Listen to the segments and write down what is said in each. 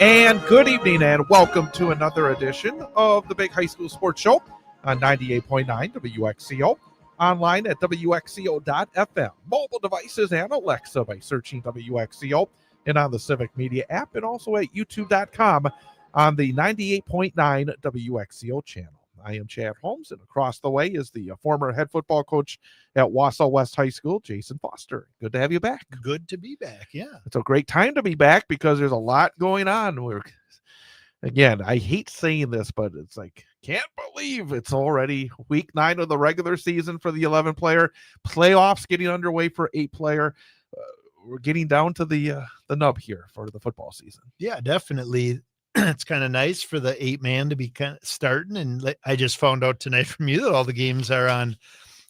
And good evening and welcome to another edition of the Big High School Sports Show on 98.9 WXCO, online at WXCO.FM, mobile devices and Alexa by searching WXCO, and on the Civic Media app, and also at YouTube.com on the 98.9 WXCO channel. I am Chad Holmes, and across the way is the former head football coach at Wausau West High School, Jason Foster. Good to have you back. Good to be back, yeah. It's a great time to be back because there's a lot going on. Again, I hate saying this, but it's like, can't believe it's already week 9 of the regular season for the 11-player. Playoffs getting underway for 8-player. We're getting down to the nub here for the football season. Yeah, definitely. It's kind of nice for the 8-man to be kind of starting. And I just found out tonight from you that all the games are on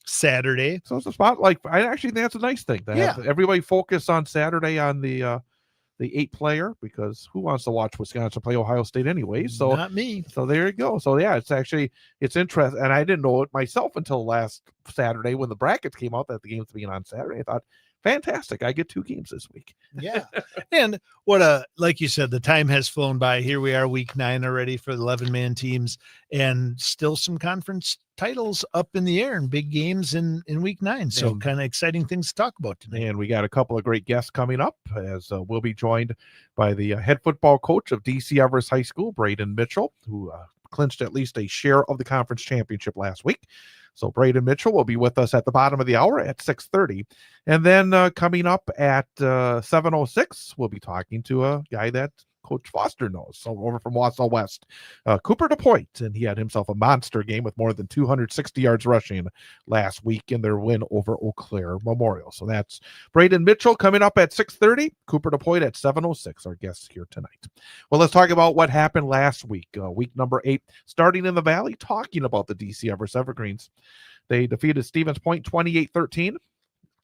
Saturday. So it's a spot like, I actually think that's a nice thing to have everybody focus on Saturday on the 8-player, because who wants to watch Wisconsin play Ohio State anyway? So not me. So there you go. So yeah, it's interesting. And I didn't know it myself until last Saturday when the brackets came out that the games being on Saturday. I thought, fantastic, I get 2 games this week. Yeah. And like you said, the time has flown by. Here we are, week 9 already for the 11-man teams, and still some conference titles up in the air and big games in week 9. So kind of exciting things to talk about today. And we got a couple of great guests coming up, as we'll be joined by the head football coach of DC Everest High School, Braden Mitchell, who clinched at least a share of the conference championship last week. So Braden Mitchell will be with us at the bottom of the hour at 6:30. And then coming up at 7:06, we'll be talking to a guy that Coach Foster knows, so over from Wausau West, Cooper DuPoint, and he had himself a monster game with more than 260 yards rushing last week in their win over Eau Claire Memorial. So that's Braden Mitchell coming up at 6:30, Cooper DuPoint at 7:06, our guests here tonight. Well, let's talk about what happened last week, week number 8, starting in the Valley, talking about the DC Everest Evergreens. They defeated Stevens Point 28-13.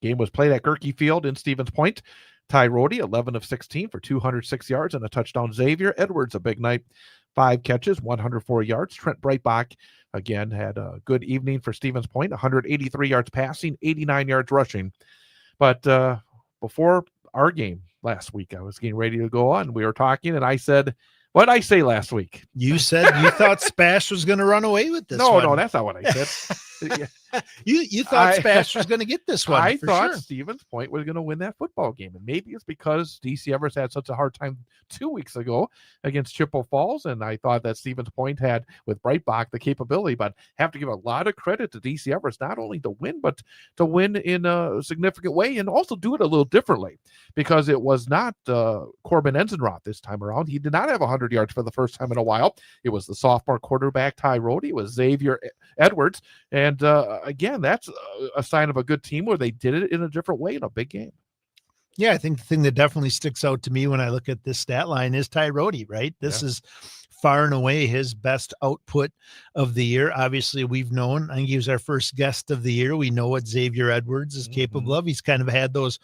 Game was played at Gerke Field in Stevens Point. Ty Rody, 11 of 16 for 206 yards and a touchdown. Xavier Edwards, a big night, 5 catches, 104 yards. Trent Breitbach, again, had a good evening for Stevens Point, 183 yards passing, 89 yards rushing. But before our game last week, I was getting ready to go on. We were talking, and I said, what did I say last week? You said you thought Spash was going to run away with this one. No, that's not what I said. You thought Spash was going to get this one. I thought Stevens Point was going to win that football game, and maybe it's because DC Everest had such a hard time 2 weeks ago against Chippewa Falls, and I thought that Stevens Point had, with Breitbach, the capability, but have to give a lot of credit to DC Everest, not only to win, but to win in a significant way, and also do it a little differently, because it was not Corbin Enzenroth this time around. He did not have 100 yards for the first time in a while. It was the sophomore quarterback, Ty Rody. It was Xavier Edwards, and again, that's a sign of a good team where they did it in a different way in a big game. Yeah, I think the thing that definitely sticks out to me when I look at this stat line is Ty Rody, right? This is far and away his best output of the year. Obviously, we've known, I think he was our first guest of the year. We know what Xavier Edwards is capable of. He's kind of had those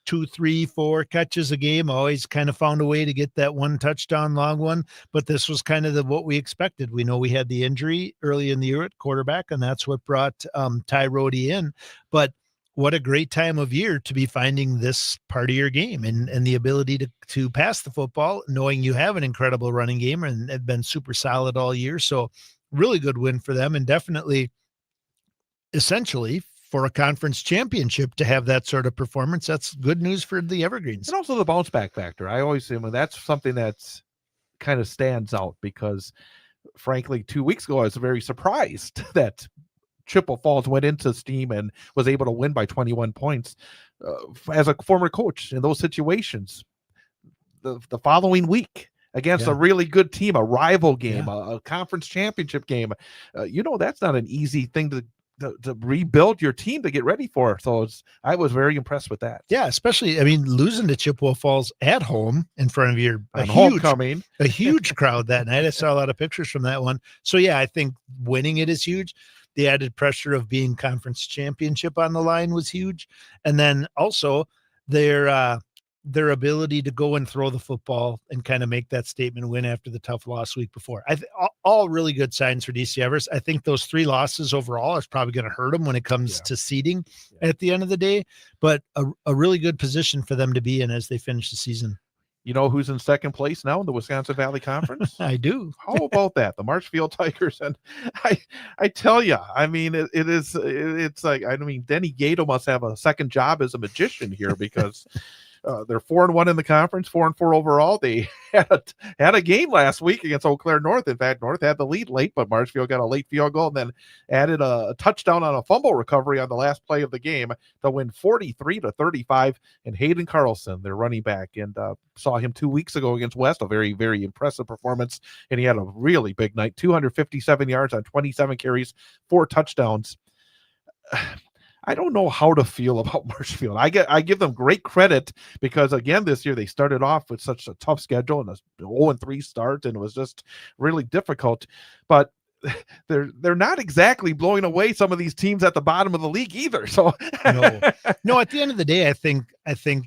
2, 3, 4 catches a game, always kind of found a way to get that one touchdown long one. But this was kind of what we expected. We know we had the injury early in the year at quarterback, and that's what brought Ty Rody in. But what a great time of year to be finding this part of your game and the ability to pass the football, knowing you have an incredible running game and have been super solid all year. So really good win for them, and definitely essentially for a conference championship to have that sort of performance. That's good news for the Evergreens. And also the bounce back factor. I always say, that's something that's kind of stands out, because frankly, 2 weeks ago, I was very surprised that Chippewa Falls went into steam and was able to win by 21 points. As a former coach in those situations, the following week against a really good team, a rival game, a conference championship game, that's not an easy thing to rebuild your team to get ready for. So I was very impressed with that. Yeah, especially, losing to Chippewa Falls at home in front of homecoming, a huge crowd that night. I saw a lot of pictures from that one. So yeah, I think winning it is huge. The added pressure of being conference championship on the line was huge. And then also their ability to go and throw the football and kind of make that statement win after the tough loss week before. All really good signs for DC Everest. I think those 3 losses overall is probably going to hurt them when it comes to seeding at the end of the day, but a really good position for them to be in as they finish the season. You know who's in second place now in the Wisconsin Valley Conference? I do. How about that? The Marshfield Tigers. And I tell you, I mean, it's like, I mean, Denny Gato must have a second job as a magician here because they're 4-1 in the conference, 4-4 overall. They had a game last week against Eau Claire North. In fact, North had the lead late, but Marshfield got a late field goal and then added a touchdown on a fumble recovery on the last play of the game to win 43-35. And Hayden Carlson, their running back, and saw him 2 weeks ago against West, a very, very impressive performance. And he had a really big night, 257 yards on 27 carries, 4 touchdowns. I don't know how to feel about Marshfield. I give them great credit because, again, this year they started off with such a tough schedule and a 0-3 start, and it was just really difficult. But they're not exactly blowing away some of these teams at the bottom of the league either. So no. At the end of the day, I think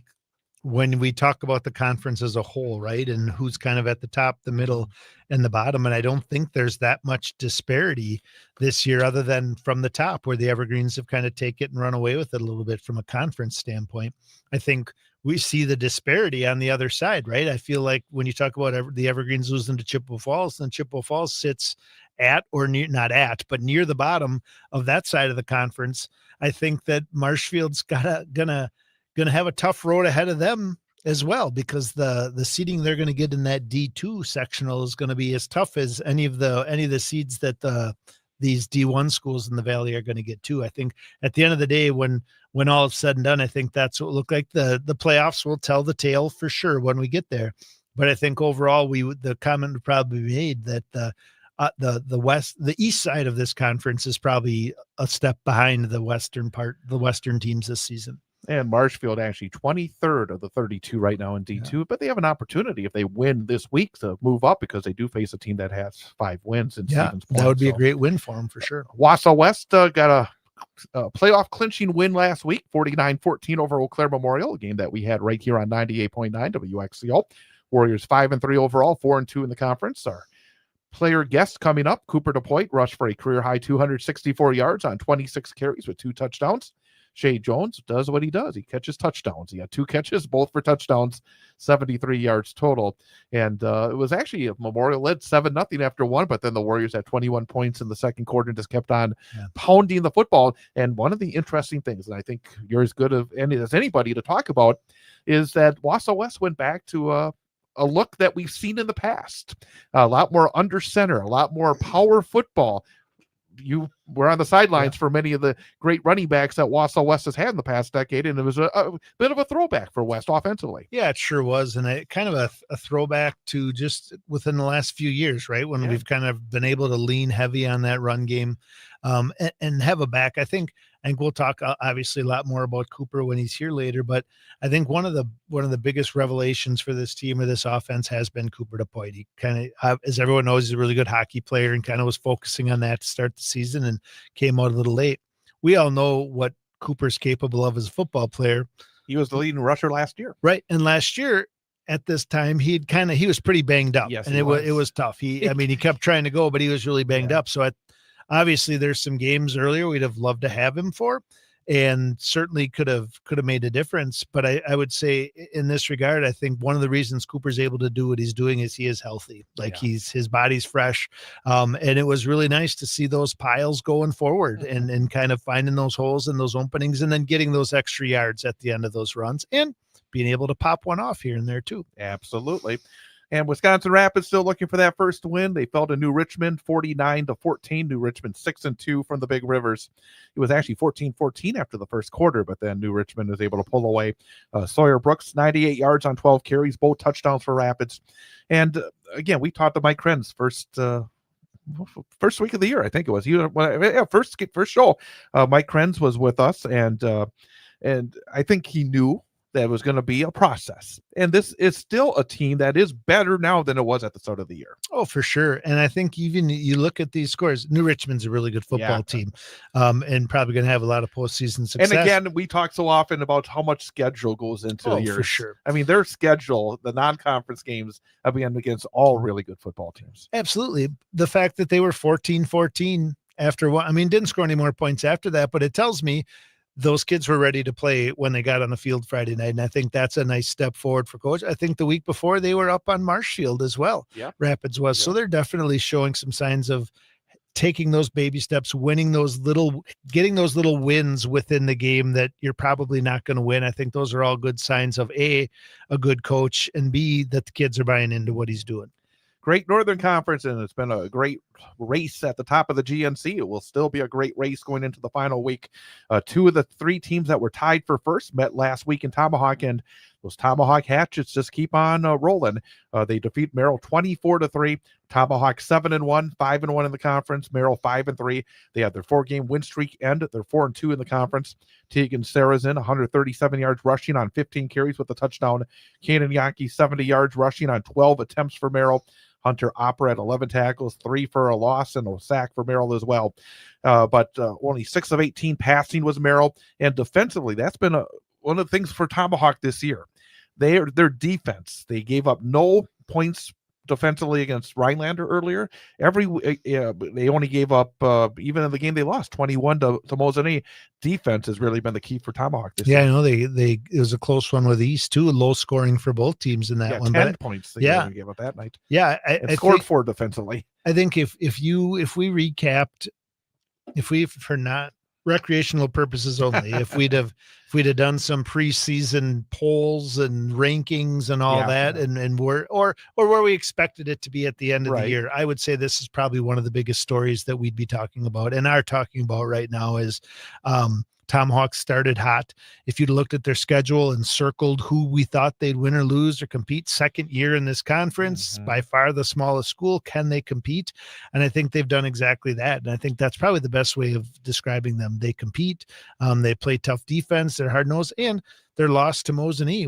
when we talk about the conference as a whole, right, and who's kind of at the top, the middle, and the bottom, and I don't think there's that much disparity this year other than from the top where the Evergreens have kind of taken it and run away with it a little bit from a conference standpoint. I think we see the disparity on the other side, right? I feel like when you talk about the Evergreens losing to Chippewa Falls, then Chippewa Falls sits at or near, not at, but near the bottom of that side of the conference. I think that Marshfield's gonna have a tough road ahead of them as well, because the seeding they're going to get in that D2 sectional is going to be as tough as any of the seeds that these D1 schools in the Valley are going to get too. I think at the end of the day, when all is said and done, I think that's what look like the playoffs will tell the tale for sure when we get there. But I think overall, the comment would probably be made that the east side of this conference is probably a step behind the western teams this season. And Marshfield actually 23rd of the 32 right now in D2, but they have an opportunity if they win this week to move up because they do face a team that has 5 wins in Stevens Point. That would be a great win for them for sure. Wausau West got a playoff clinching win last week, 49-14 over Eau Claire Memorial, a game that we had right here on 98.9 WXCO. Warriors 5-3 overall, 4-2 in the conference. Our player guest coming up, Cooper DuPoit, rushed for a career-high 264 yards on 26 carries with 2 touchdowns. Shea Jones does what he does. He catches touchdowns. He had 2 catches, both for touchdowns, 73 yards total. And it was actually a Memorial led 7-0 after 1, but then the Warriors had 21 points in the second quarter and just kept on pounding the football. And one of the interesting things, and I think you're as good as anybody to talk about, is that Wausau West went back to a look that we've seen in the past. A lot more under center, a lot more power football. You were on the sidelines for many of the great running backs that Wausau West has had in the past decade, and it was a bit of a throwback for West offensively. Yeah, it sure was, and kind of a throwback to just within the last few years, right, when we've kind of been able to lean heavy on that run game and have a back. I think we'll talk obviously a lot more about Cooper when he's here later, but I think one of the biggest revelations for this team or this offense has been Cooper DuPoit. He kind of, as everyone knows, he's a really good hockey player and kind of was focusing on that to start the season and came out a little late. We all know what Cooper's capable of as a football player. He was the leading rusher last year. Right. And last year at this time, he was pretty banged up. Yes, and it was tough. He kept trying to go, but he was really banged up. So obviously there's some games earlier we'd have loved to have him for, and certainly could have made a difference. But I would say in this regard, I think one of the reasons Cooper's able to do what he's doing is he is healthy. Like his body's fresh. And it was really nice to see those piles going forward and kind of finding those holes and those openings and then getting those extra yards at the end of those runs and being able to pop one off here and there too. Absolutely. And Wisconsin Rapids still looking for that first win. They fell to New Richmond 49-14. New Richmond 6-2 from the Big Rivers. It was actually 14-14 after the first quarter, but then New Richmond was able to pull away. Sawyer Brooks, 98 yards on 12 carries, both touchdowns for Rapids. And again, we talked to Mike Krenz first week of the year, I think it was. First show. Mike Krenz was with us, and I think he knew that was going to be a process. And this is still a team that is better now than it was at the start of the year. Oh, for sure. And I think even you look at these scores, New Richmond's a really good football team, and probably going to have a lot of postseason success. And again, we talk so often about how much schedule goes into the year. For sure. I mean, their schedule, the non-conference games, have been against all really good football teams. Absolutely. The fact that they were 14-14 after didn't score any more points after that, but it tells me those kids were ready to play when they got on the field Friday night. And I think that's a nice step forward for coach. I think the week before they were up on Marshfield as well. Yeah. Rapids was. Yeah. So they're definitely showing some signs of taking those baby steps, getting those little wins within the game that you're probably not going to win. I think those are all good signs of a good coach, and B, that the kids are buying into what he's doing. Great Northern Conference, and it's been a great race at the top of the GNC. It will still be a great race going into the final week. 2 of the 3 teams that were tied for first met last week in Tomahawk, and those Tomahawk Hatchets just keep on rolling. They defeat Merrill 24-3. Tomahawk 7-1, 5-1 in the conference. Merrill 5-3. They have their 4-game win streak end. They're 4-2 in the conference. Tegan Sarazin 137 yards rushing on 15 carries with a touchdown. Canaan Yankee 70 yards rushing on 12 attempts for Merrill. Hunter Opera at 11 tackles, 3 for a loss, and a sack for Merrill as well. But only 6 of 18 passing was Merrill. And defensively, that's been one of the things for Tomahawk this year. Their defense, they gave up no points defensively against Rhinelander earlier. They only gave up, even in the game they lost, 21 to Mosinee. Defense has really been the key for Tomahawk this year. I know it was a close one with East too, low scoring for both teams in that one. 10 points they gave up that night. Yeah, I scored 4 defensively. I think if we recapped, for not recreational purposes only, if we'd have done some preseason polls and rankings and all that, and where we expected it to be at the end of the year, I would say this is probably one of the biggest stories that we'd be talking about and are talking about right now is Tomahawk started hot. If you'd looked at their schedule and circled who we thought they'd win or lose or compete, second year in this conference, by far the smallest school, can they compete? And I think they've done exactly that. And I think that's probably the best way of describing them. They compete. They play tough defense. They're hard-nosed, and their loss to Mosinee,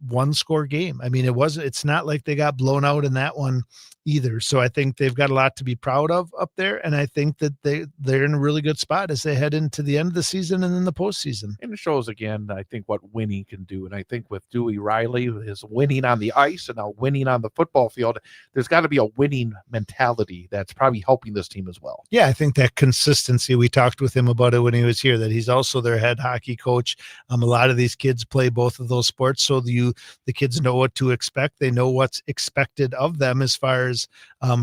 1-score game. I mean, it's not like they got blown out in that one either. So I think they've got a lot to be proud of up there. And I think that they're in a really good spot as they head into the end of the season and then the postseason. And it shows again, I think, what winning can do. And I think with Dewey Riley, his winning on the ice and now winning on the football field, there's got to be a winning mentality that's probably helping this team as well. Yeah, I think that consistency, we talked with him about it when he was here, that he's also their head hockey coach. A lot of these kids play both of those sports, so the kids know what to expect. They know what's expected of them as far as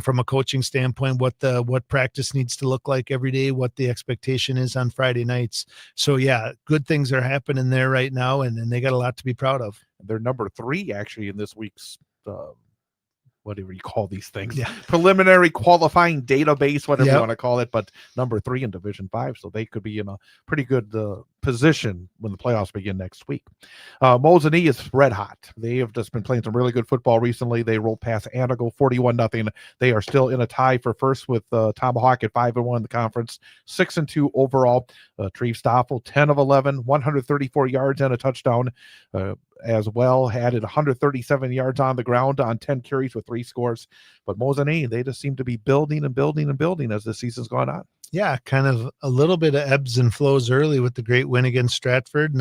from a coaching standpoint, what practice needs to look like every day, what the expectation is on Friday nights. So yeah, good things are happening there right now, and they got a lot to be proud of. They're number 3 actually in this week's whatever you call these things, yeah, preliminary qualifying database, whatever you want to call it, but number 3 in Division 5, so they could be in a pretty good position when the playoffs begin next week. Mosinee is red hot. They have just been playing some really good football recently. They rolled past Antigo 41-0. They are still in a tie for first with Tomahawk at 5-1 in the conference, 6-2 overall. Treve Stoffel 10 of 11, 134 yards and a touchdown. As well, added 137 yards on the ground on 10 carries with 3 scores. But Mosinee, they just seem to be building and building and building as the season's gone on. Yeah, kind of a little bit of ebbs and flows early with the great win against Stratford.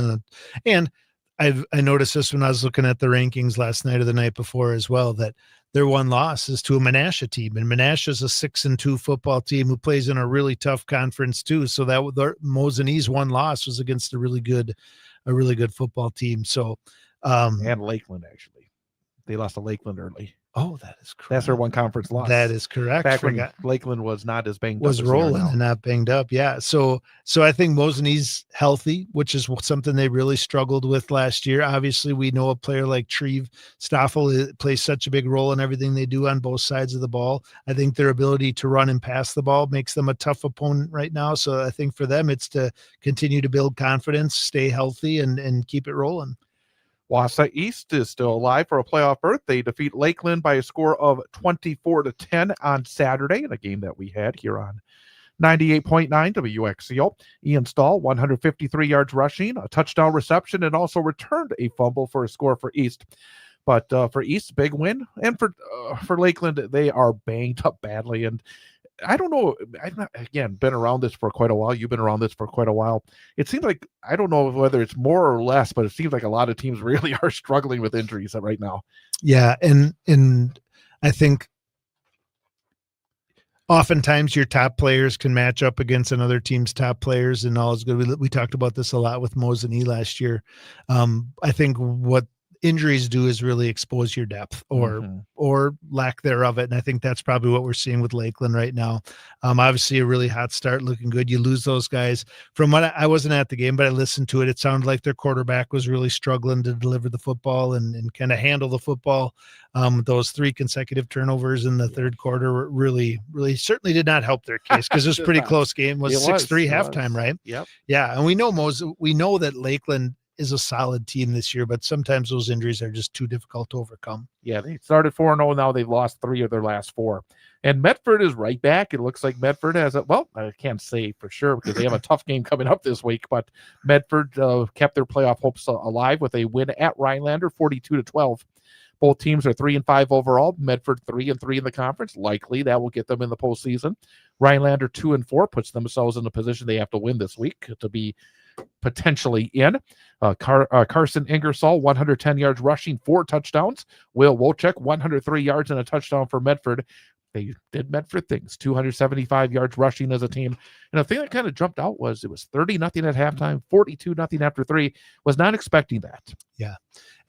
And I noticed this when I was looking at the rankings last night or the night before as well, that their one loss is to a Menasha team. And Menasha is a 6-2 football team who plays in a really tough conference too. So that Mosinee's one loss was against a really good football team. So and Lakeland, actually. They lost to Lakeland early. Oh, that is correct. That's their one conference loss. That is correct. Back when Lakeland was not as banged up. Was rolling and not banged up. Yeah. So I think Mosinee's healthy, which is something they really struggled with last year. Obviously, we know a player like Treve Stoffel plays such a big role in everything they do on both sides of the ball. I think their ability to run and pass the ball makes them a tough opponent right now. So I think for them, it's to continue to build confidence, stay healthy, and keep it rolling. Wausau East is still alive for a playoff berth. They defeat Lakeland by a score of 24-10 on Saturday in a game that we had here on 98.9 WXCO. Ian Stahl, 153 yards rushing, a touchdown reception, and also returned a fumble for a score for East. But for East, big win. And for Lakeland, they are banged up badly. And I don't know. I've not, again, been around this for quite a while. You've been around this for quite a while. It seems like, I don't know whether it's more or less, but it seems like a lot of teams really are struggling with injuries right now. Yeah. And I think oftentimes your top players can match up against another team's top players, and all is good. We talked about this a lot with Mosinee last year. I think what injuries do is really expose your depth or lack thereof it. And I think that's probably what we're seeing with Lakeland right now. Obviously a really hot start, looking good. You lose those guys. From what I wasn't at the game, but I listened to it. It sounded like their quarterback was really struggling to deliver the football and kind of handle the football. Those 3 consecutive turnovers in the third quarter really certainly did not help their case, because it was a pretty close game. It was 6-3 halftime, right? Yep. Yeah. And we know that Lakeland is a solid team this year, but sometimes those injuries are just too difficult to overcome. Yeah, they started 4-0. Now they've lost 3 of their last 4. And Medford is right back. It looks like Medford has I can't say for sure because they have a tough game coming up this week, but Medford kept their playoff hopes alive with a win at Rhinelander, 42-12. Both teams are 3-5 overall. Medford 3-3 in the conference. Likely that will get them in the postseason. Rhinelander 2-4 puts themselves in the position they have to win this week to be potentially in. Carson Ingersoll, 110 yards rushing, 4 touchdowns. Will Wojcik, 103 yards and a touchdown for Medford. They did Medford things, 275 yards rushing as a team. And the thing that kind of jumped out was it was 30-0 at halftime, 42-0 after 3. Was not expecting that. Yeah.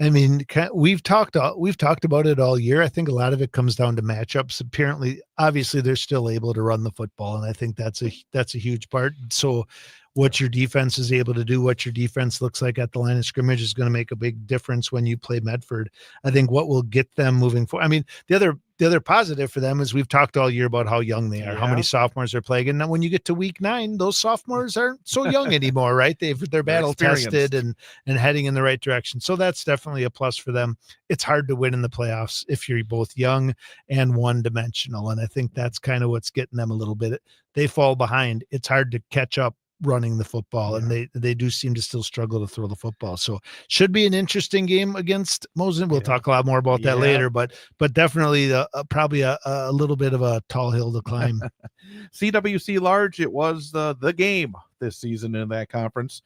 I mean, we've talked about it all year. I think a lot of it comes down to matchups. Obviously, they're still able to run the football, and I think that's a huge part. So what your defense is able to do, what your defense looks like at the line of scrimmage is going to make a big difference when you play Medford. I think what will get them moving forward. I mean, the other positive for them is we've talked all year about how young they are, how many sophomores they're playing. And now when you get to week 9, those sophomores aren't so young anymore, right? They're battle tested and heading in the right direction. So that's definitely a plus for them. It's hard to win in the playoffs if you're both young and one-dimensional. And I think that's kind of what's getting them a little bit. They fall behind. It's hard to catch up running the football, and they do seem to still struggle to throw the football. So should be an interesting game against Mosin. We'll talk a lot more about that later, but definitely probably a little bit of a tall hill to climb. CWC Large, it was the game this season in that conference.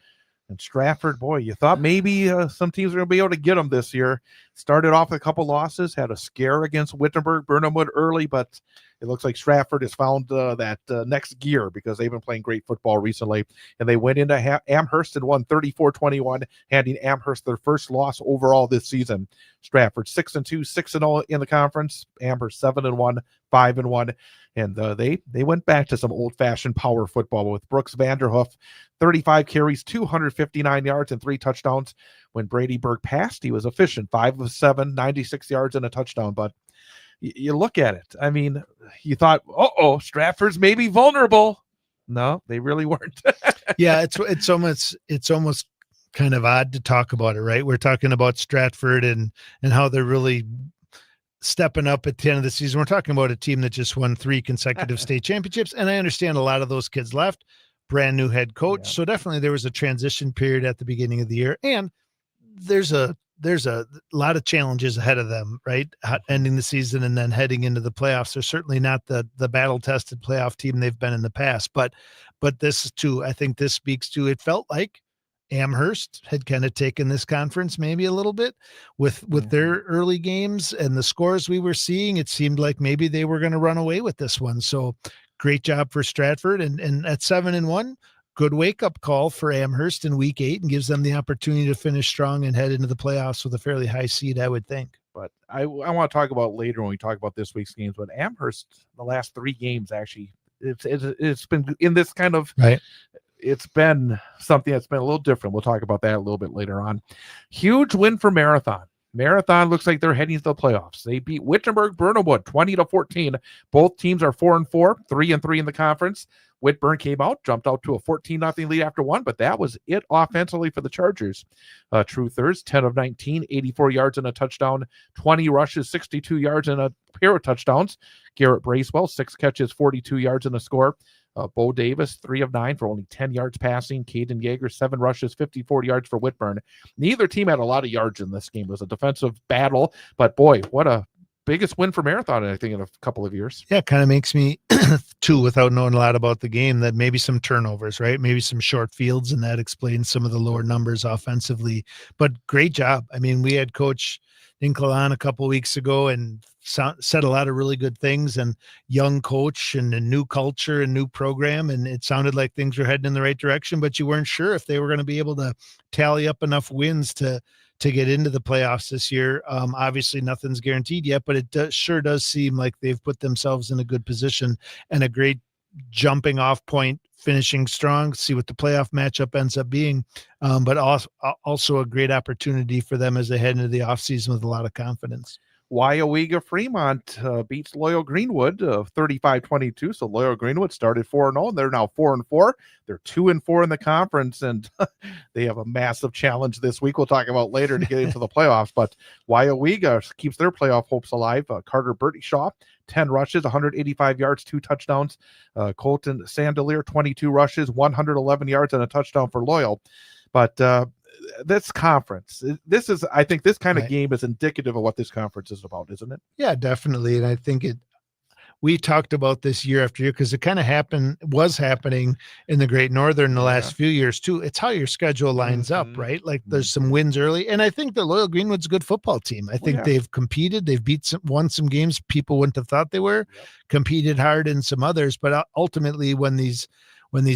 And Stratford, boy, you thought maybe some teams were going to be able to get them this year. Started off with a couple losses, had a scare against Wittenberg, Burnhamwood early, but it looks like Stratford has found that next gear because they've been playing great football recently. And they went into Amherst and won 34-21, handing Amherst their first loss overall this season. Stratford 6-2, 6-0 in the conference. Amherst 7-1, 5-1. And they went back to some old-fashioned power football with Brooks Vanderhoof, 35 carries, 259 yards, and 3 touchdowns. When Brady Berg passed, he was efficient, 5 of 7, 96 yards and a touchdown. But you look at it. I mean, you thought, Stratford's maybe vulnerable. No, they really weren't. Yeah, it's almost kind of odd to talk about it, right? We're talking about Stratford and how they're really stepping up at the end of the season. We're talking about a team that just won 3 consecutive state championships. And I understand a lot of those kids left, brand new head coach. Yeah. So definitely there was a transition period at the beginning of the year. And there's a lot of challenges ahead of them, right? Ending the season and then heading into the playoffs. They're certainly not the battle tested playoff team they've been in the past, but this too, I think this speaks to, it felt like Amherst had kind of taken this conference maybe a little bit with their early games and the scores we were seeing. It seemed like maybe they were going to run away with this one. So great job for Stratford, and at 7-1, good wake-up call for Amherst in week 8 and gives them the opportunity to finish strong and head into the playoffs with a fairly high seed, I would think. But I want to talk about later when we talk about this week's games, but Amherst, the last 3 games, actually, it's been in this kind of right. It's been something that's been a little different. We'll talk about that a little bit later on. Huge win for Marathon. Marathon looks like they're heading to the playoffs. They beat Wittenberg Burnhamwood 20-14. Both teams are 4-4, 3-3 in the conference. Whitburn came out, jumped out to a 14-0 lead after 1, but that was it offensively for the Chargers. Truthers, 10 of 19, 84 yards and a touchdown, 20 rushes, 62 yards and a pair of touchdowns. Garrett Bracewell, 6 catches, 42 yards and a score. Bo Davis, 3 of 9 for only 10 yards passing. Caden Yeager, 7 rushes, 54 yards for Whitburn. Neither team had a lot of yards in this game. It was a defensive battle, but boy, what a biggest win for Marathon, I think, in a couple of years. Yeah, it kind of makes me too, without knowing a lot about the game, that maybe some turnovers, right? Maybe some short fields, and that explains some of the lower numbers offensively. But great job. I mean, we had Coach Dinkel on a couple of weeks ago and said a lot of really good things, and young coach and a new culture and new program. And it sounded like things were heading in the right direction, but you weren't sure if they were going to be able to tally up enough wins to get into the playoffs this year. Obviously nothing's guaranteed yet, but it sure does seem like they've put themselves in a good position and a great jumping off point, finishing strong, see what the playoff matchup ends up being. But also a great opportunity for them as they head into the offseason with a lot of confidence. Wyowega Fremont beats Loyal Greenwood 35-22. So Loyal Greenwood started 4-0, and they're now 4-4. They're 2-4 in the conference, and they have a massive challenge this week. We'll talk about later to get into the playoffs. But Wyowega keeps their playoff hopes alive. Carter Bertie-Shaw, 10 rushes, 185 yards, 2 touchdowns. Colton Sandelier, 22 rushes, 111 yards, and a touchdown for Loyal. But this conference, I think this kind of game is indicative of what this conference is about, isn't it? Yeah, definitely. And I think we talked about this year after year because it kind of was happening in the Great Northern the last few years too. It's how your schedule lines up, right? Like there's some wins early. And I think the Loyal Greenwood's a good football team. I think they've competed, they've won some games people wouldn't have thought they were, competed hard in some others, but ultimately when these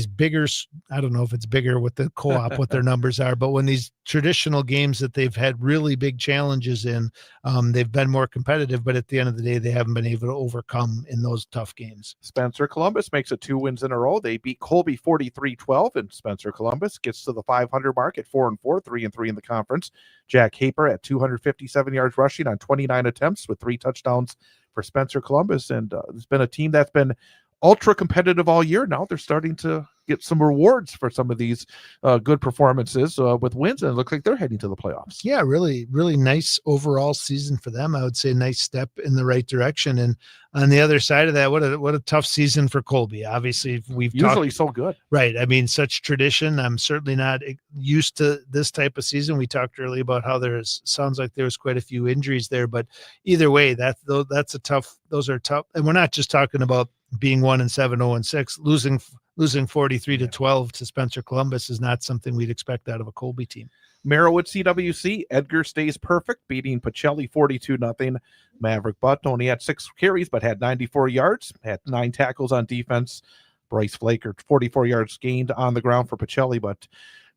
bigger, I don't know if it's bigger with the co-op, what their numbers are, but when these traditional games that they've had really big challenges in, they've been more competitive, but at the end of the day, they haven't been able to overcome in those tough games. Spencer Columbus makes it 2 wins in a row. They beat Colby 43-12, and Spencer Columbus gets to the 500 mark at 4-4, 3-3 in the conference. Jack Haper at 257 yards rushing on 29 attempts with 3 touchdowns for Spencer Columbus. And it's been a team that's been ultra competitive all year. Now they're starting to get some rewards for some of these good performances with wins, and it looks like they're heading to the playoffs. Yeah, really, really nice overall season for them. I would say a nice step in the right direction. And on the other side of that, what a tough season for Colby. Obviously, we've usually so good, right? I mean, such tradition. I'm certainly not used to this type of season. We talked earlier about how sounds like there's quite a few injuries there, but either way, those are tough. And we're not just talking about being 1-7, 0-6, losing 43-12 to Spencer Columbus is not something we'd expect out of a Colby team. Merriwood CWC, Edgar stays perfect, beating Pacelli 42-0. Maverick Butt only had 6 carries, but had 94 yards, had 9 tackles on defense. Bryce Flaker, 44 yards gained on the ground for Pacelli, but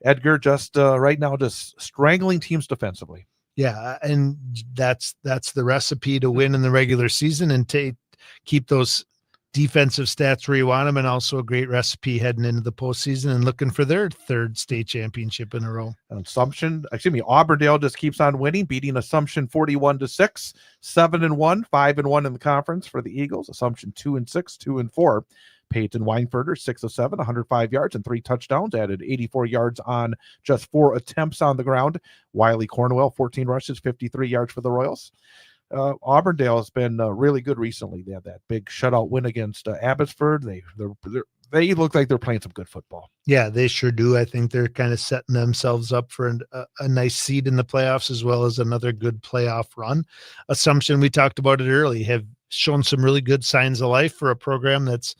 Edgar just right now just strangling teams defensively. Yeah, and that's the recipe to win in the regular season and keep those defensive stats where you want them, and also a great recipe heading into the postseason and looking for their 3rd state championship in a row. Auburndale just keeps on winning, beating Assumption 41-6, 7-1, 5-1 in the conference for the Eagles. Assumption 2-6, 2-4. Peyton Weinferter, 6 of 7, 105 yards and 3 touchdowns, added 84 yards on just 4 attempts on the ground. Wiley Cornwell, 14 rushes, 53 yards for the Royals. Auburndale has been really good recently. They had that big shutout win against Abbotsford. They look like they're playing some good football. Yeah, they sure do. I think they're kind of setting themselves up for a nice seed in the playoffs, as well as another good playoff run. Assumption, we talked about it early, have shown some really good signs of life for a program that's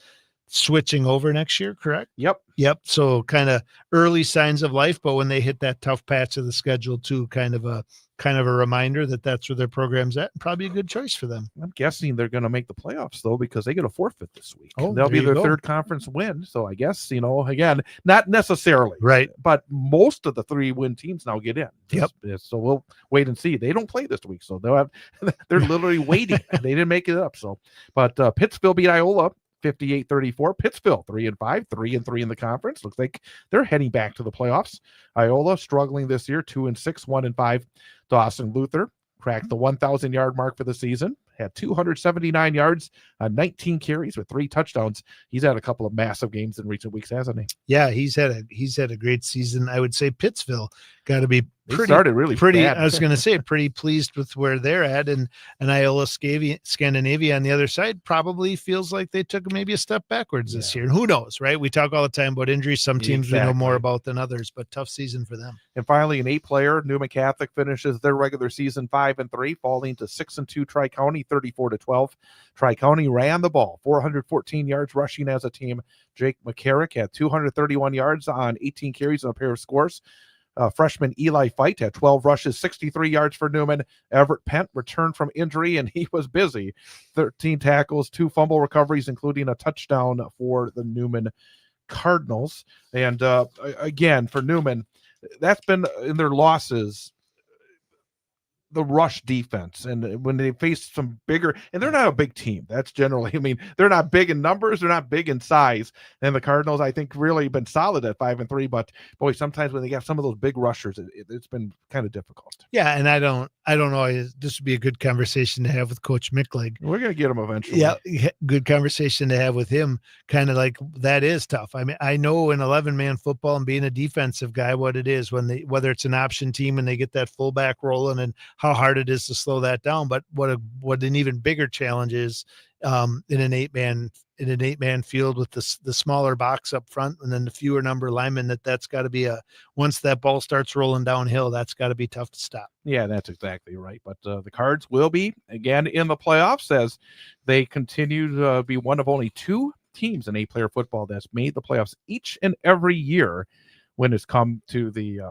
switching over next year, correct? Yep. So kind of early signs of life, but when they hit that tough patch of the schedule too, kind of a reminder that that's where their program's at. Probably a good choice for them. I'm guessing they're going to make the playoffs though, because they get a forfeit this week. Oh, they'll be their 3rd conference win. So I guess, again, not necessarily, right? But most of the 3-win teams now get in. Yep. So we'll wait and see. They don't play this week, so they're literally waiting. They didn't make it up. So, but Pittsville beat Iola 58-34. Pittsville 3-5, 3-3 in the conference. Looks like they're heading back to the playoffs. Iola struggling this year, 2-6, 1-5. Dawson Luther cracked the 1,000-yard mark for the season. Had 279 yards on 19 carries with 3 touchdowns. He's had a couple of massive games in recent weeks, hasn't he? Yeah, he's had a great season. I would say Pittsville got to be pretty bad. I was going to say pretty pleased with where they're at, and Iola Scandinavia on the other side probably feels like they took maybe a step backwards this year. And who knows, right? We talk all the time about injuries. Some teams we know more about than others, but tough season for them. And finally, an 8-player Newman Catholic finishes their regular season 5-3, falling to 6-2 Tri-County, 34-12. Tri-County ran the ball, 414 yards rushing as a team. Jake McCarrick had 231 yards on 18 carries and a pair of scores. Freshman Eli Fight had 12 rushes, 63 yards for Newman. Everett Pent returned from injury, and he was busy. 13 tackles, 2 fumble recoveries, including a touchdown for the Newman Cardinals. And again, for Newman, that's been in their losses, the rush defense. And when they face some bigger, and they're not a big team, that's generally, I mean, they're not big in numbers, they're not big in size. And the Cardinals, I think, really been solid at 5-3, but boy, sometimes when they have some of those big rushers, it's been kind of difficult. Yeah, and I don't know. This would be a good conversation to have with Coach Mickleg. We're going to get him eventually. Yeah, good conversation to have with him. Kind of like that is tough. I mean, I know in 11-man football and being a defensive guy, what it is whether it's an option team and they get that fullback rolling and how hard it is to slow that down. But what an even bigger challenge is in an 8-man field with the smaller box up front and then the fewer number linemen. That's got to be once that ball starts rolling downhill, that's got to be tough to stop. Yeah, that's exactly right. But the Cards will be again in the playoffs as they continue to be one of only 2 teams in 8-player football that's made the playoffs each and every year when it's come to the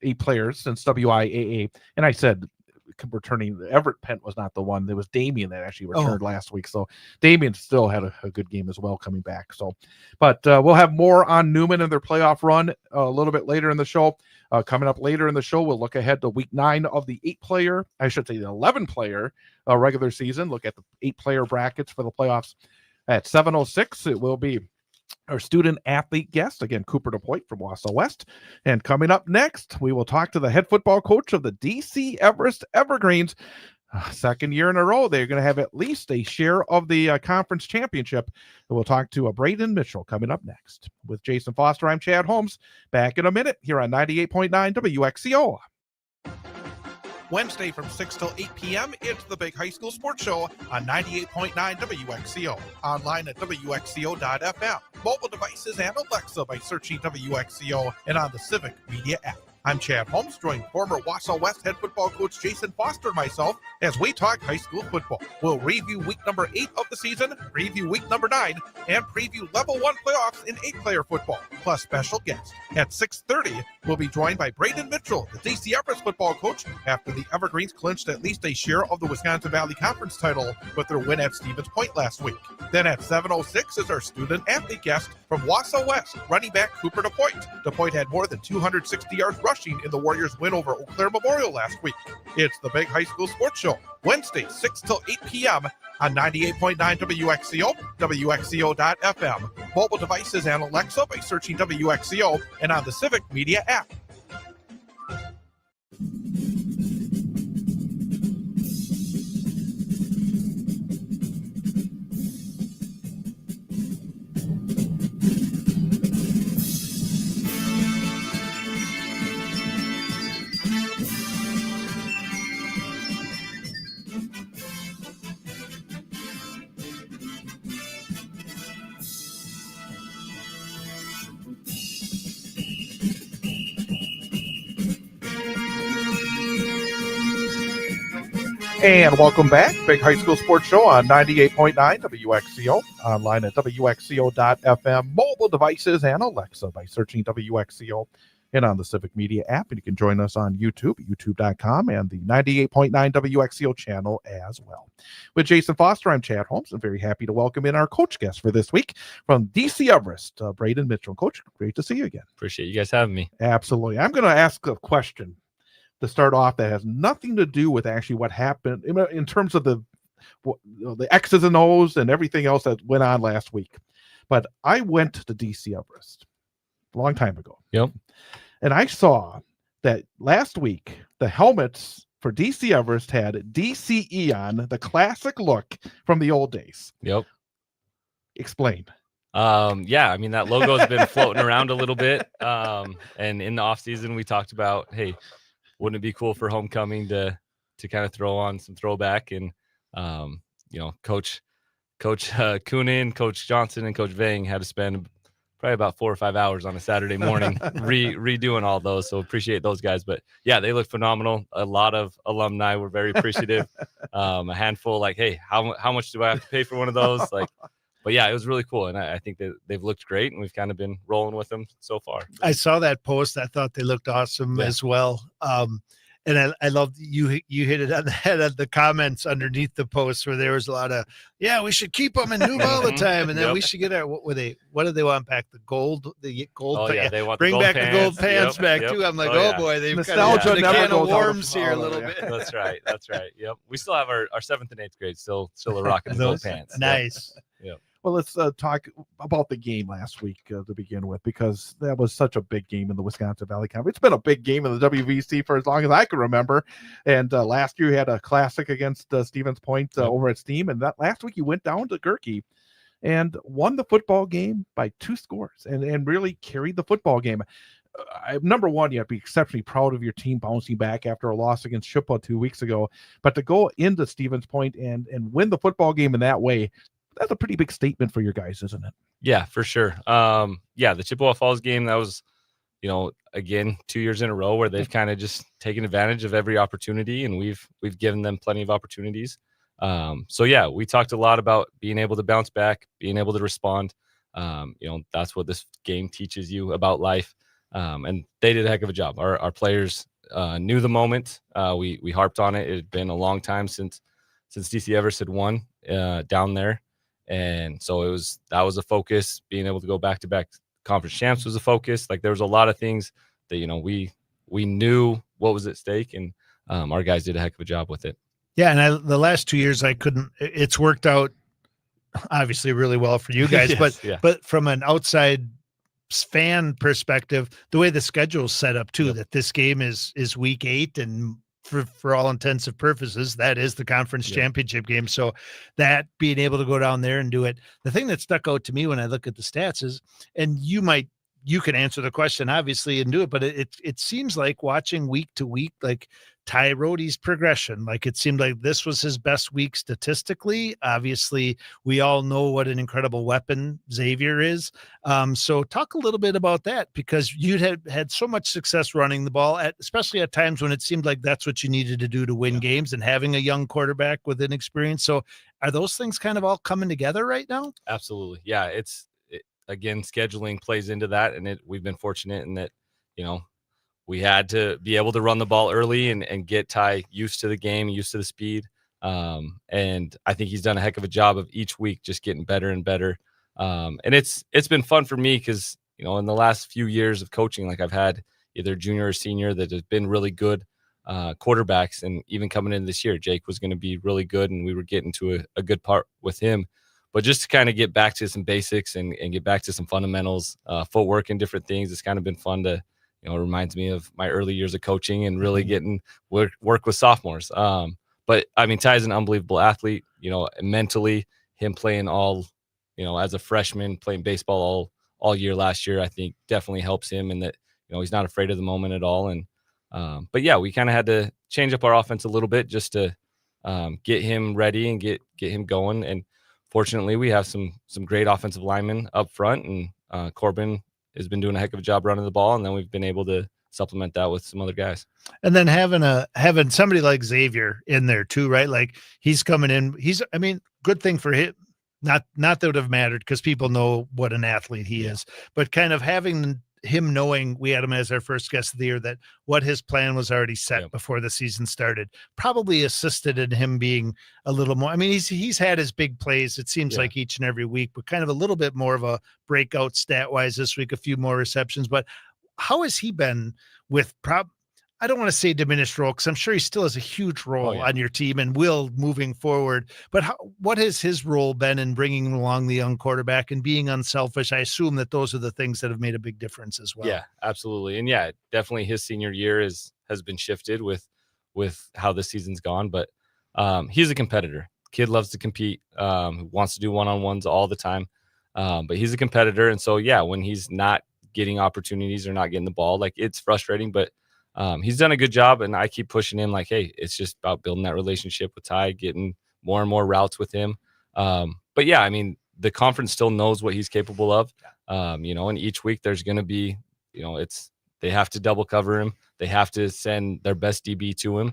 8 players since WIAA. And I said returning, Everett Pent was not the one. There was Damien that actually returned last week. So Damien still had a good game as well coming back. So, but we'll have more on Newman and their playoff run a little bit later in the show. Coming up later in the show, we'll look ahead to week 9 of the 8-player, I should say the 11-player regular season. Look at the 8-player brackets for the playoffs at 7:06. It will be our student athlete guest, again, Cooper DePoit from Wausau West. And coming up next, we will talk to the head football coach of the DC Everest Evergreens. Second year in a row, they're going to have at least a share of the conference championship. And we'll talk to Braden Mitchell coming up next. With Jason Foster, I'm Chad Holmes. Back in a minute here on 98.9 WXCO. Wednesday from 6 till 8 p.m. It's the Big High School Sports Show on 98.9 WXCO. Online at WXCO.FM. Mobile devices and Alexa by searching WXCO and on the Civic Media app. I'm Chad Holmes, joined former Wausau West head football coach Jason Foster and myself as we talk high school football. We'll review week number 8 of the season, preview week number 9, and preview level 1 playoffs in 8-player football, plus special guests. At 6:30, we'll be joined by Braden Mitchell, the DC Everest football coach, after the Evergreens clinched at least a share of the Wisconsin Valley Conference title with their win at Stevens Point last week. Then at 7:06 is our student athlete guest from Wausau West, running back Cooper DePoit. DePoit had more than 260 yards rushing in the Warriors' win over Eau Claire Memorial last week. It's the Big High School Sports Show, Wednesday, 6 till 8 p.m. on 98.9 WXCO, WXCO.FM, mobile devices and Alexa by searching WXCO and on the Civic Media app. And welcome back. Big High School Sports Show on 98.9 WXCO. Online at WXCO.FM, mobile devices and Alexa by searching WXCO and on the Civic Media app. And you can join us on YouTube, youtube.com, and the 98.9 WXCO channel as well. With Jason Foster, I'm Chad Holmes. I'm very happy to welcome in our coach guest for this week from DC Everest, Braden Mitchell. Coach, great to see you again. Appreciate you guys having me. Absolutely. I'm going to ask a question to start off that has nothing to do with actually what happened in terms of the X's and O's and everything else that went on last week. But I went to DC Everest a long time ago. Yep. And I saw that last week, the helmets for DC Everest had DCE on, the classic look from the old days. Yep. Explain. Yeah, I mean, that logo has been floating around a little bit. And in the off season, we talked about, hey, wouldn't it be cool for homecoming to kind of throw on some throwback? And, Coach Coonan, Coach Johnson, and Coach Vang had to spend probably about 4 or 5 hours on a Saturday morning redoing all those. So appreciate those guys. But yeah, they look phenomenal. A lot of alumni were very appreciative. A handful like, hey, how much do I have to pay for one of those? Like, but yeah, it was really cool. And I think that they've looked great, and we've kind of been rolling with them so far. I saw that post. I thought they looked awesome as well. And I loved you hit it on the head of the comments underneath the post where there was a lot of, we should keep them in Nuve all the time. And then we should get what do they want back? The gold Oh, yeah, they want bring the gold back the gold pants back too. I'm like, boy, they've Nostalgia kind of never can of goes out of worms here a follow, little yeah. bit. That's right. Yep. We still have our 7th and 8th grade still are rocking the gold pants. Nice. Yep. Well, let's talk about the game last week to begin with, because that was such a big game in the Wisconsin Valley Conference. It's been a big game in the WVC for as long as I can remember. And last year you had a classic against Stevens Point over at Steam. And that last week you went down to Gerke and won the football game by 2 scores and really carried the football game. Number one, you have to be exceptionally proud of your team bouncing back after a loss against Chippewa 2 weeks ago. But to go into Stevens Point and win the football game in that way, that's a pretty big statement for your guys, isn't it? Yeah, for sure. The Chippewa Falls game, that was, again, 2 years in a row where they've kind of just taken advantage of every opportunity, and we've given them plenty of opportunities. We talked a lot about being able to bounce back, being able to respond. That's what this game teaches you about life. And they did a heck of a job. Our players knew the moment. We harped on it. It had been a long time since DC Everest had won down there. And so that was a focus. Being able to go back-to-back conference champs was a focus. Like, there was a lot of things that, we knew what was at stake, and our guys did a heck of a job with it. Yeah. And the last 2 years, it's worked out obviously really well for you guys, Yes, but from an outside fan perspective, the way the schedule is set up too, that this game is week 8, and for all intents and purposes, that is the conference championship game. So that being able to go down there and do it, the thing that stuck out to me when I look at the stats is, and you can answer the question obviously and do it, but it seems like watching week to week, like Ty Rohde's progression, like it seemed like this was his best week statistically. Obviously, we all know what an incredible weapon Xavier is. So talk a little bit about that, because you had so much success running the ball, especially at times when it seemed like that's what you needed to do to win games, and having a young quarterback with inexperience. So are those things kind of all coming together right now? Absolutely. Yeah. Again, scheduling plays into that, and we've been fortunate in that, we had to be able to run the ball early and get Ty used to the game, used to the speed. And I think he's done a heck of a job of each week just getting better and better. And it's been fun for me because, in the last few years of coaching, like, I've had either junior or senior that has been really good quarterbacks. And even coming into this year, Jake was going to be really good, and we were getting to a good part with him. But just to kind of get back to some basics and get back to some fundamentals, footwork and different things, it's kind of been fun to, it reminds me of my early years of coaching and really getting work with sophomores. But I mean, Ty's an unbelievable athlete, mentally, him playing all, as a freshman, playing baseball all year last year, I think definitely helps him in that, he's not afraid of the moment at all. And, but yeah, we kind of had to change up our offense a little bit just to get him ready and get him going. And fortunately, we have some great offensive linemen up front, and Corbin has been doing a heck of a job running the ball, and then we've been able to supplement that with some other guys. And then having somebody like Xavier in there too, right? Like, he's coming in. Good thing for him. Not that would have mattered, because people know what an athlete he is, but kind of having him knowing, we had him as our first guest of the year, that what his plan was already set before the season started, probably assisted in him being a little more. I mean, he's had his big plays, it seems like, each and every week, but kind of a little bit more of a breakout stat wise this week, a few more receptions. But how has he been with I don't want to say diminished role, because I'm sure he still has a huge role on your team and will moving forward. But what has his role been in bringing along the young quarterback and being unselfish? I assume that those are the things that have made a big difference as well. Yeah, absolutely. And yeah, definitely his senior year has been shifted with how the season's gone. But he's a competitor. Kid loves to compete, wants to do one-on-ones all the time. But he's a competitor. And so, yeah, when he's not getting opportunities or not getting the ball, like, it's frustrating, but he's done a good job, and I keep pushing him like, hey, it's just about building that relationship with Ty, getting more and more routes with him. But yeah, I mean, the conference still knows what he's capable of. And each week there's going to be, they have to double cover him. They have to send their best DB to him,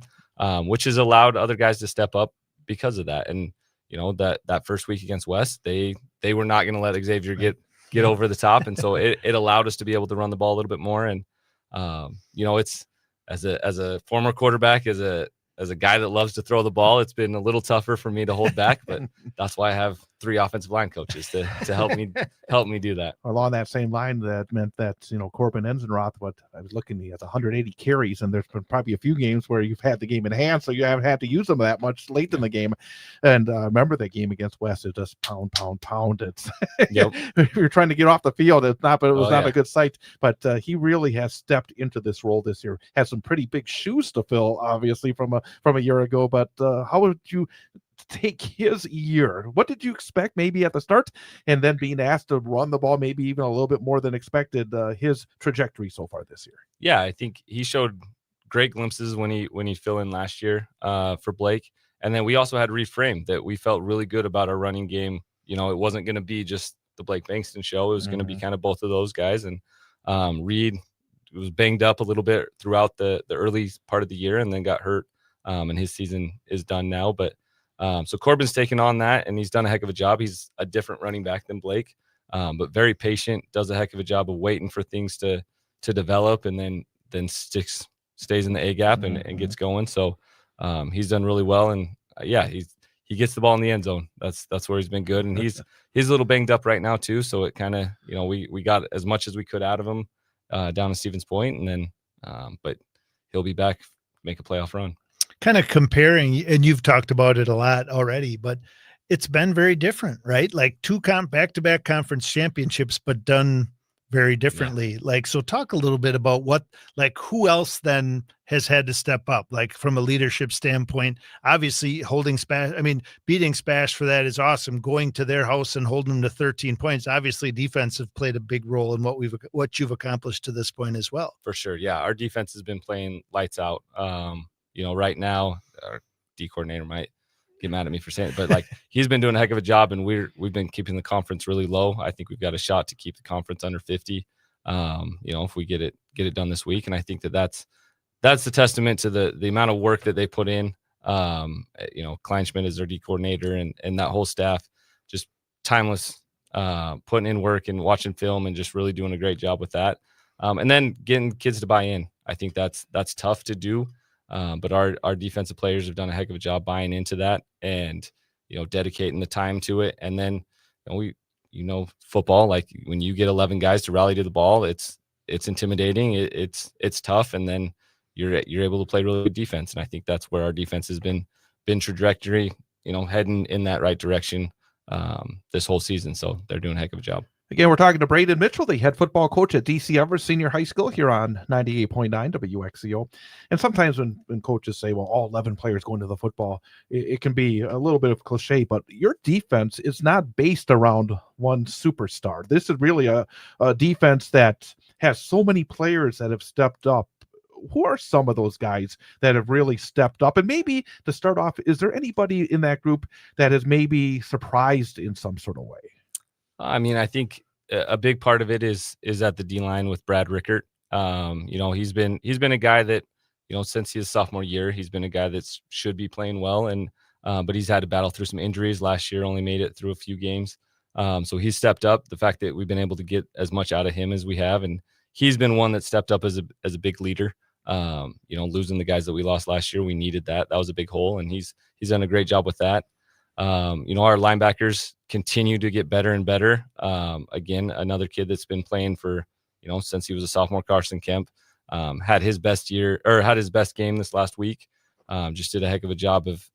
which has allowed other guys to step up because of that. And, that first week against West, they were not going to let Xavier get over the top. And so it allowed us to be able to run the ball a little bit more. And, it's as a former quarterback, as a guy that loves to throw the ball, it's been a little tougher for me to hold back, but that's why I have 3 offensive line coaches to help me do that. Along that same line, that meant that, Corbin Enzenroth, I was looking, he has 180 carries, and there's been probably a few games where you've had the game in hand, so you haven't had to use them that much late in the game. And remember that game against West, it just pound. It's Yep. you're trying to get off the field. It was not yeah. a good sight, but he really has stepped into this role this year. Has some pretty big shoes to fill, obviously, from a year ago. But how would you take his year? What did you expect maybe at the start, and then being asked to run the ball maybe even a little bit more than expected, his trajectory so far this year? Yeah, I think he showed great glimpses when he fill in last year for Blake. And then we also had reframed that we felt really good about our running game. It wasn't going to be just the Blake Bankston show. It was going to be kind of both of those guys. And Reed was banged up a little bit throughout the early part of the year and then got hurt. And his season is done now. But so Corbin's taken on that, and he's done a heck of a job. He's a different running back than Blake, but very patient, does a heck of a job of waiting for things to develop, and then stays in the A gap and gets going. So he's done really well. And he gets the ball in the end zone. That's where he's been good. And he's a little banged up right now too. So it kind of, we got as much as we could out of him down to Stevens Point, and then, but he'll be back, make a playoff run. Kind of comparing, and you've talked about it a lot already, but it's been very different, right? Like 2 back-to-back conference championships, but done very differently. Yeah. So talk a little bit about who else then has had to step up, from a leadership standpoint. Obviously beating Spash for that is awesome. Going to their house and holding them to 13 points. Obviously defense have played a big role in what you've accomplished to this point as well. For sure. Yeah. Our defense has been playing lights out. Right now, our D coordinator might get mad at me for saying it, but he's been doing a heck of a job, and we've been keeping the conference really low. I think we've got a shot to keep the conference under 50. If we get it done this week, and I think that's the testament to the amount of work that they put in. Kleinschmidt is their D coordinator, and that whole staff just timeless, putting in work and watching film and just really doing a great job with that. And then getting kids to buy in. I think that's tough to do. But our defensive players have done a heck of a job buying into that and, dedicating the time to it. And then, football, when you get 11 guys to rally to the ball, it's intimidating. It's tough. And then you're able to play really good defense. And I think that's where our defense has been trajectory, heading in that right direction this whole season. So they're doing a heck of a job. Again, we're talking to Braden Mitchell, the head football coach at DC Everest Senior High School here on 98.9 WXCO. And sometimes when coaches say, well, all 11 players go into the football, it can be a little bit of cliche, but your defense is not based around one superstar. This is really a defense that has so many players that have stepped up. Who are some of those guys that have really stepped up? And maybe to start off, is there anybody in that group that has maybe surprised in some sort of way? I think a big part of it is at the D line with Brad Rickert. He's been a guy that, since his sophomore year, he's been a guy that should be playing well, and but he's had to battle through some injuries. Last year, only made it through a few games. So he's stepped up. The fact that we've been able to get as much out of him as we have, and he's been one that stepped up as a big leader. Losing the guys that we lost last year, we needed that. That was a big hole, and he's done a great job with that. Our linebackers continue to get better and better. Again, another kid that's been playing for, since he was a sophomore, Carson Kemp, had his best game this last week. Just did a heck of a job of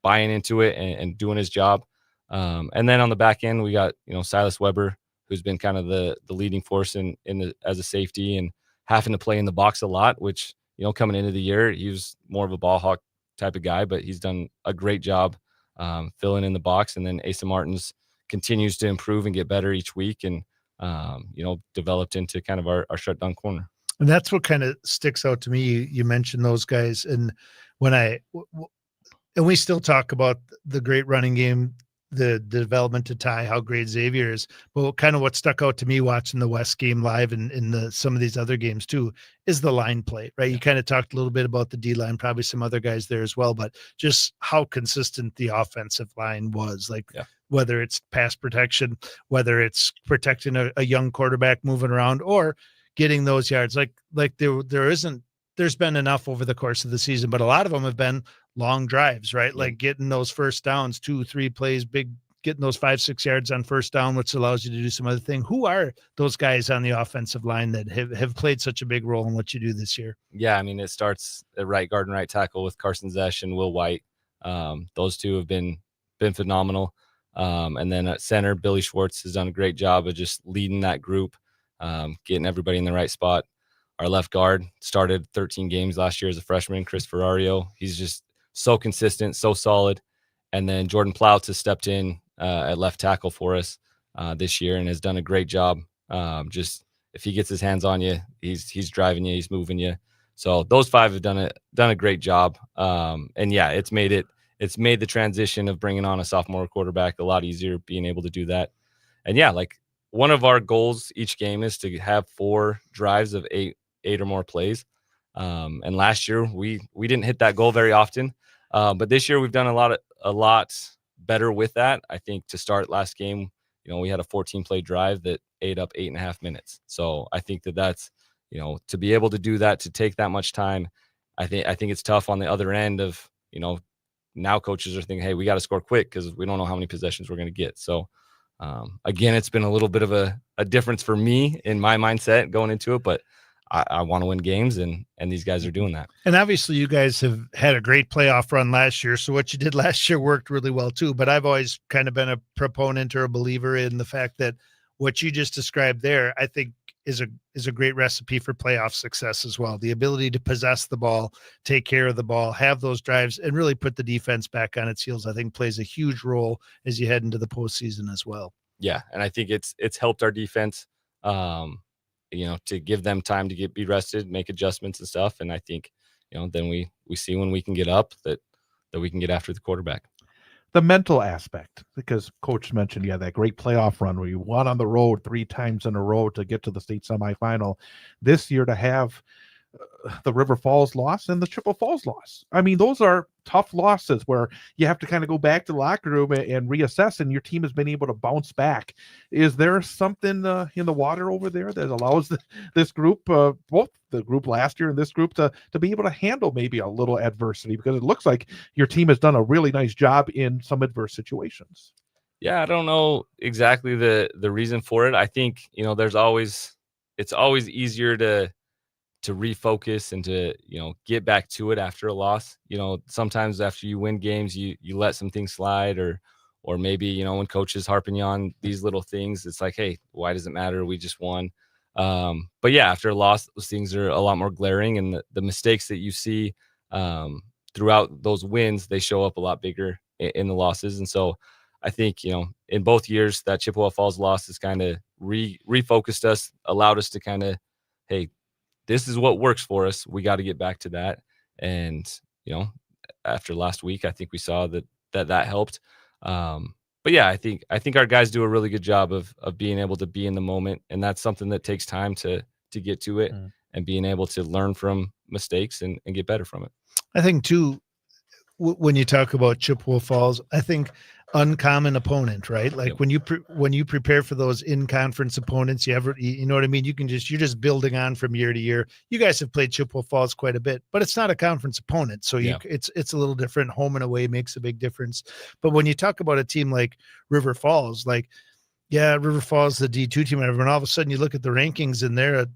buying into it and doing his job. And then on the back end, we got, Silas Weber, who's been kind of the leading force as a safety and having to play in the box a lot, which, coming into the year, he was more of a ball hawk type of guy, but he's done a great job filling in the box. And then Asa Martins continues to improve and get better each week, and developed into kind of our shutdown corner. And that's what kind of sticks out to me. You mentioned those guys, and we still talk about the great running game the development to Ty, how great Xavier is. But kind of what stuck out to me watching the West game live and in some of these other games too is the line play, right? You kind of talked a little bit about the D line, probably some other guys there as well, but just how consistent the offensive line was. Like whether it's pass protection, whether it's protecting a young quarterback moving around or getting those yards. Like there's been enough over the course of the season, but a lot of them have been long drives, right? Like getting those first downs, 2-3 plays, getting those 5-6 yards on first down, which allows you to do some other thing. Who are those guys on the offensive line that have played such a big role in what you do this year? Yeah, I mean, it starts at right guard and right tackle with Carson Zesch and Will White. Those two have been phenomenal. And then at center, Billy Schwartz has done a great job of just leading that group, getting everybody in the right spot. Our left guard started 13 games last year as a freshman, Chris Ferrario. He's just so consistent, so solid. And then Jordan Ploutz has stepped in at left tackle for us this year and has done a great job. Just if he gets his hands on you, he's driving you, he's moving you. So those five have done a great job. And yeah, it's made the transition of bringing on a sophomore quarterback a lot easier, being able to do that. And yeah, like one of our goals each game is to have 4 drives of 8 or more plays. And last year we didn't hit that goal very often. But this year we've done a lot better with that. I think to start last game, we had a 14-play drive that ate up 8.5 minutes. So I think that's, to be able to do that, to take that much time, I think it's tough on the other end of, now coaches are thinking, hey, we got to score quick because we don't know how many possessions we're going to get. So again, it's been a little bit of a difference for me in my mindset going into it, but I want to win games, and these guys are doing that. And obviously you guys have had a great playoff run last year. So what you did last year worked really well too. But I've always kind of been a proponent or a believer in the fact that what you just described there, I think is a great recipe for playoff success as well. The ability to possess the ball, take care of the ball, have those drives, and really put the defense back on its heels, I think plays a huge role as you head into the postseason as well. Yeah. And I think it's helped our defense, to give them time to be rested, make adjustments and stuff. And I think, then we see when we can get up that we can get after the quarterback. The mental aspect, because Coach mentioned, that great playoff run where you won on the road 3 times in a row to get to the state semifinal. This year to have the River Falls loss and the Chippewa Falls loss. I mean, those are tough losses where you have to kind of go back to the locker room and reassess, and your team has been able to bounce back. Is there something in the water over there that allows this group, both the group last year and this group, to be able to handle maybe a little adversity? Because it looks like your team has done a really nice job in some adverse situations. Yeah, I don't know exactly the reason for it. I think, it's always easier to refocus and to, get back to it after a loss. Sometimes after you win games, you let some things slide, or maybe, when coaches harping you on these little things, it's like, hey, why does it matter? We just won. But yeah, after a loss, those things are a lot more glaring, and the mistakes that you see throughout those wins, they show up a lot bigger in the losses. And so I think, in both years, that Chippewa Falls loss has kind of refocused us, allowed us to kind of, hey, this is what works for us. We got to get back to that. And, after last week, I think we saw that helped. But yeah, I think our guys do a really good job of being able to be in the moment. And that's something that takes time to get to it, and being able to learn from mistakes and get better from it. I think too, when you talk about Chippewa Falls, I think uncommon opponent, right? Like when you prepare for those in-conference opponents, you know what I mean? You're just building on from year to year. You guys have played Chippewa Falls quite a bit, but it's not a conference opponent. So it's a little different. Home and away makes a big difference. But when you talk about a team like River Falls, River Falls, the D2 team, and all of a sudden you look at the rankings and they're at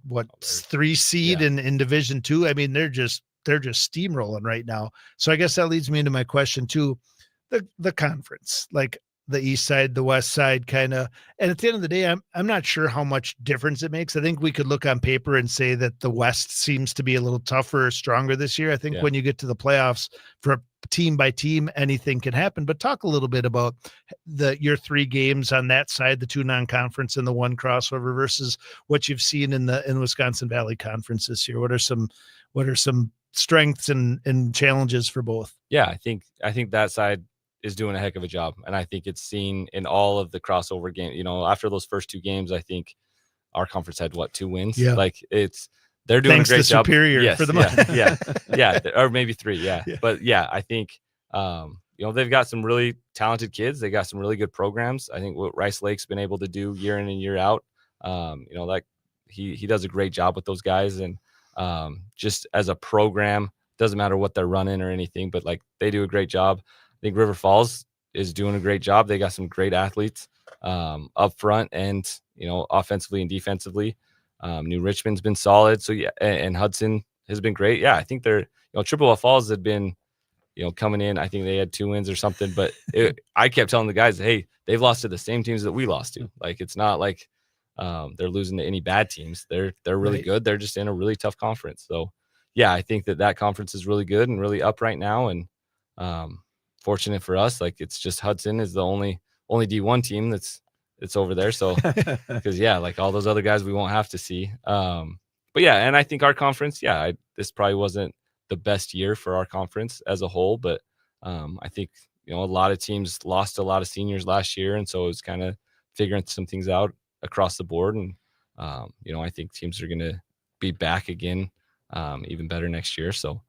3 seed in Division II. I mean, they're just steamrolling right now. So I guess that leads me into my question too. The conference, like the east side, the west side, kind of. And at the end of the day, I'm not sure how much difference it makes. I think we could look on paper and say that the West seems to be a little tougher or stronger this year. I think when you get to the playoffs, for team by team, anything can happen. But talk a little bit about your 3 games on that side, the 2 non-conference and the 1 crossover, versus what you've seen in Wisconsin Valley Conference this year. What are some strengths and challenges for both? Yeah, I think that side is doing a heck of a job, and I think it's seen in all of the crossover games. You know, after those first 2 games, I think our conference had 2 wins. Yeah. Like they're doing Thanks a great to job. Superior Yes, for the yeah, or maybe 3. Yeah. Yeah. But yeah, I think they've got some really talented kids. They got some really good programs. I think what Rice Lake's been able to do year in and year out, like he does a great job with those guys, and just as a program, doesn't matter what they're running or anything, but like they do a great job. I think River Falls is doing a great job. They got some great athletes up front and offensively and defensively. New Richmond's been solid. So yeah, and Hudson has been great. Yeah, I think they're Chippewa Falls had been coming in. I think they had 2 wins or something, but I kept telling the guys, hey, they've lost to the same teams that we lost to. Like it's not like they're losing to any bad teams. They're really Right. good. They're just in a really tough conference. So yeah, I think that conference is really good and really up right now. And fortunate for us, like it's just Hudson is the only D1 team that's over there. So because yeah, like all those other guys we won't have to see. But yeah, and I think our conference, this probably wasn't the best year for our conference as a whole, but I think a lot of teams lost a lot of seniors last year, and so it was kind of figuring some things out across the board. And I think teams are going to be back again, even better next year. So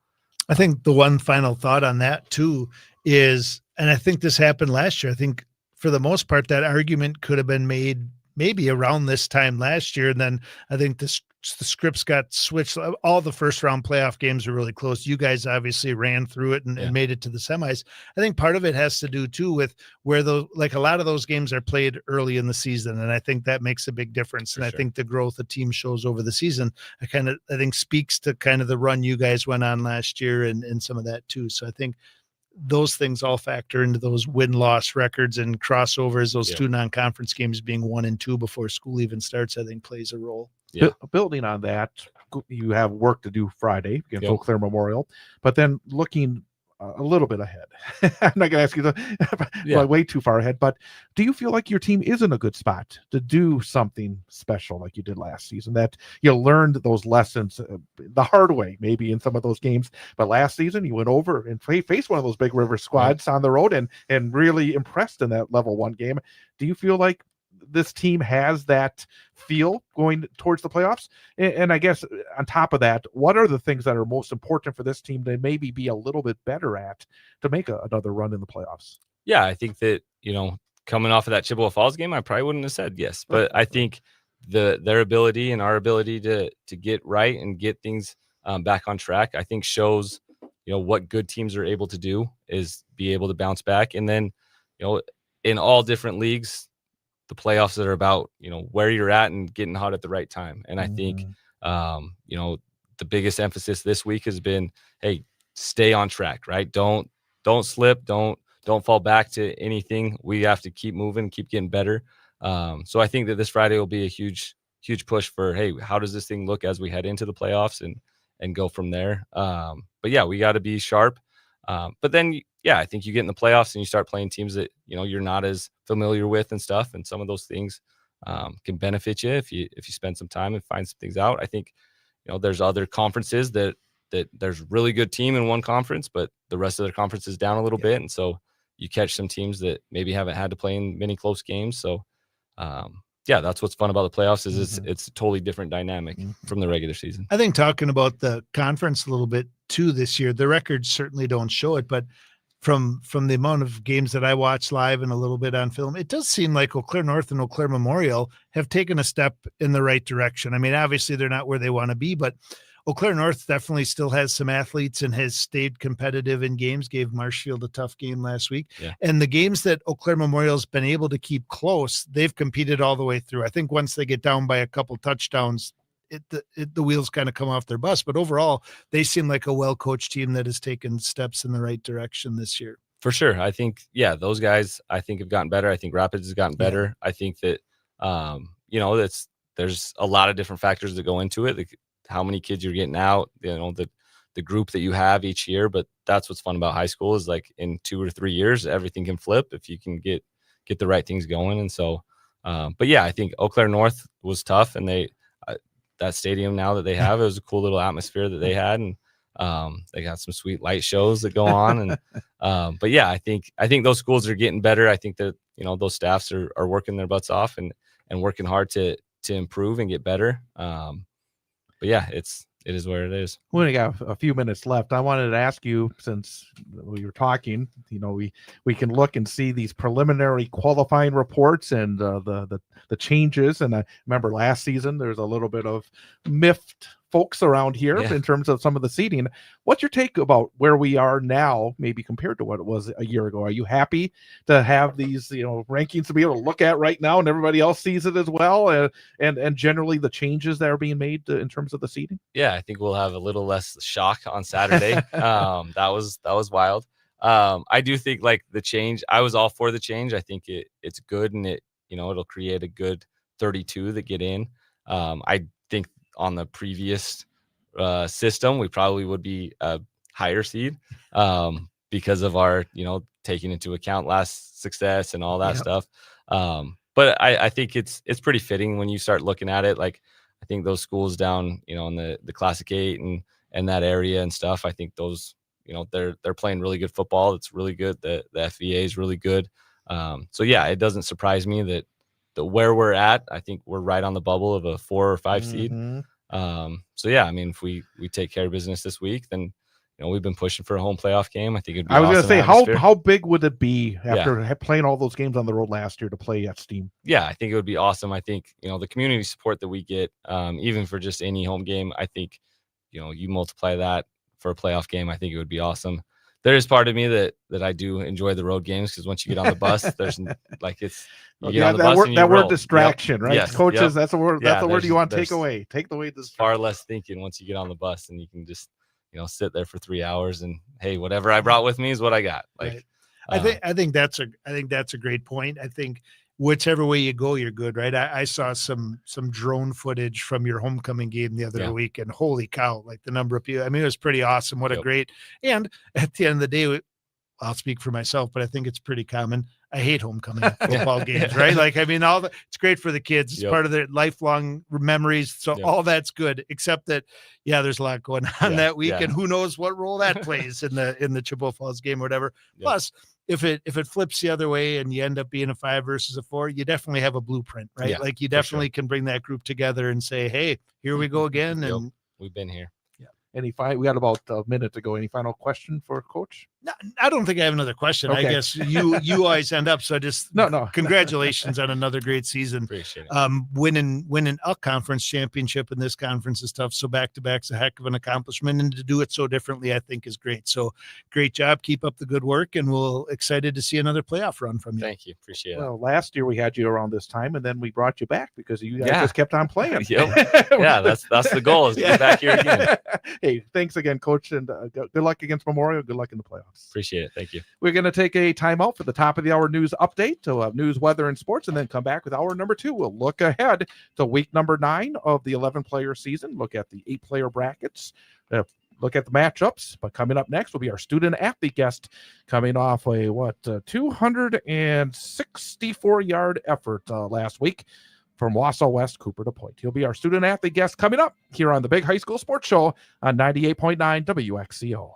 I think the one final thought on that too is, and I think this happened last year, I think for the most part, that argument could have been made maybe around this time last year. And then I think the scripts got switched. All the first round playoff games were really close. You guys obviously ran through it and made it to the semis. I think part of it has to do too with where a lot of those games are played early in the season. And I think that makes a big difference. And I think the growth the team shows over the season, I think speaks to kind of the run you guys went on last year and some of that too. So I think those things all factor into those win-loss records and crossovers. Those 2 non-conference games being 1 and 2 before school even starts, I think plays a role. Yeah. Building on that, you have work to do Friday against Yep. Eau Claire Memorial, but then looking a little bit ahead. I'm not going to ask you way too far ahead, but do you feel like your team is in a good spot to do something special like you did last season, that you learned those lessons the hard way, maybe in some of those games, but last season you went over and faced one of those big River squads on the road and really impressed in that level 1 game. Do you feel like this team has that feel going towards the playoffs? And I guess on top of that, what are the things that are most important for this team to maybe be a little bit better at to make another run in the playoffs? Yeah, I think that, coming off of that Chippewa Falls game, I probably wouldn't have said yes, but I think their ability and our ability to get right and get things back on track, I think shows, what good teams are able to do is be able to bounce back. And then, in all different leagues, the playoffs that are about, where you're at and getting hot at the right time. And I think, the biggest emphasis this week has been, hey, stay on track, right? Don't slip. Don't fall back to anything. We have to keep moving, keep getting better. So I think that this Friday will be a huge push for, hey, how does this thing look as we head into the playoffs and go from there? But yeah, we got to be sharp. But then, I think you get in the playoffs and you start playing teams that, you're not as familiar with and stuff. And some of those things can benefit you if you spend some time and find some things out. I think, there's other conferences that there's really good team in one conference, but the rest of their conference is down a little bit. And so you catch some teams that maybe haven't had to play in many close games. So, that's what's fun about the playoffs is it's a totally different dynamic from the regular season. I think talking about the conference a little bit too this year, the records certainly don't show it, but from the amount of games that I watched live and a little bit on film, it does seem like Eau Claire North and Eau Claire Memorial have taken a step in the right direction. I mean, obviously they're not where they want to be, but Eau Claire North definitely still has some athletes and has stayed competitive in games, gave Marshfield a tough game last week. Yeah. And the games that Eau Claire Memorial's been able to keep close, they've competed all the way through. I think once they get down by a couple touchdowns, the wheels kind of come off their bus, but overall they seem like a well-coached team that has taken steps in the right direction this year. For sure. I think, those guys I think have gotten better. I think Rapids has gotten better. I think that, there's a lot of different factors that go into it. Like how many kids you're getting out, the group that you have each year. But that's what's fun about high school is like in 2 or 3 years, everything can flip if you can get the right things going. And so, but I think Eau Claire North was tough, and that stadium now that they have, it was a cool little atmosphere that they had. And They got some sweet light shows that go on, and but yeah, I think those schools are getting better. I think that those staffs are working their butts off and working hard to improve and get better. But yeah, it is where it is. We only got a few minutes left. I wanted to ask you, since we were talking, we can look and see these preliminary qualifying reports and the changes. And I remember last season there's a little bit of miffed folks around here in terms of some of the seating. What's your take about where we are now, maybe compared to what it was a year ago? Are you happy to have these rankings to be able to look at right now, and everybody else sees it as well, and generally the changes that are being made in terms of the seating? Yeah, I think we'll have a little less shock on Saturday. That was wild. I do think like the change, I was all for the change. I think it's good, and it'll create a good 32 that get in. I think on the previous system, we probably would be a higher seed because of our, taking into account last success and all that stuff. But I think it's pretty fitting when you start looking at it. Like, I think those schools down, in the Classic 8 and that area and stuff, I think those, they're playing really good football. It's really good. The FVA is really good. So yeah, it doesn't surprise me that where we're at, I think we're right on the bubble of a 4 or 5 seed. So yeah, I mean, if we take care of business this week, then we've been pushing for a home playoff game. I think it'd be I was awesome going to say, atmosphere. how big would it be after playing all those games on the road last year to play at Steam? Yeah, I think it would be awesome. I think the community support that we get, even for just any home game, I think you multiply that for a playoff game. I think it would be awesome. There is part of me that I do enjoy the road games, because once you get on the bus, there's like you get on the bus and you that roll. word distraction, right? Yes, Coaches, that's the word. That's the word you want to there's take away. Take away this far less thinking once you get on the bus, and you can just sit there for 3 hours and, hey, whatever I brought with me is what I got. Like, right. I think that's a great point. I think whichever way you go, you're good, right? I saw some drone footage from your homecoming game the other week, and holy cow, like the number of people. I mean, it was pretty awesome. What a great, and at the end of the day, I'll speak for myself, but I think it's pretty common. I hate homecoming football games, right? Like, I mean, it's great for the kids. It's part of their lifelong memories. So all that's good, except that, there's a lot going on that week, and who knows what role that plays in the Chippewa Falls game or whatever. Plus, if it flips the other way and you end up being a 5 versus a 4, you definitely have a blueprint, right? Yeah, like you definitely can bring that group together and say, hey, here we go again. And we've been here. We got about a minute to go. Any final question for Coach? No, I don't think I have another question. Okay. I guess you always end up. So just no. Congratulations on another great season. Appreciate it. Winning a conference championship in this conference is tough. So back-to-back's a heck of an accomplishment, and to do it so differently, I think, is great. So great job. Keep up the good work, and we'll excited to see another playoff run from you. Thank you. Appreciate it. Well, last year we had you around this time, and then we brought you back because you guys just kept on playing. Yeah, that's the goal, is to be back here again. Hey, thanks again, Coach, and good luck against Memorial. Good luck in the playoffs. Appreciate it. Thank you. We're going to take a timeout for the top of the hour news update to news, weather, and sports, and then come back with hour number 2. We'll look ahead to week number 9 of the 11-player season, look at the 8-player brackets, look at the matchups. But coming up next will be our student-athlete guest, coming off a 264-yard effort last week from Wausau West, Cooper to Point. He'll be our student-athlete guest coming up here on the Big High School Sports Show on 98.9 WXCO.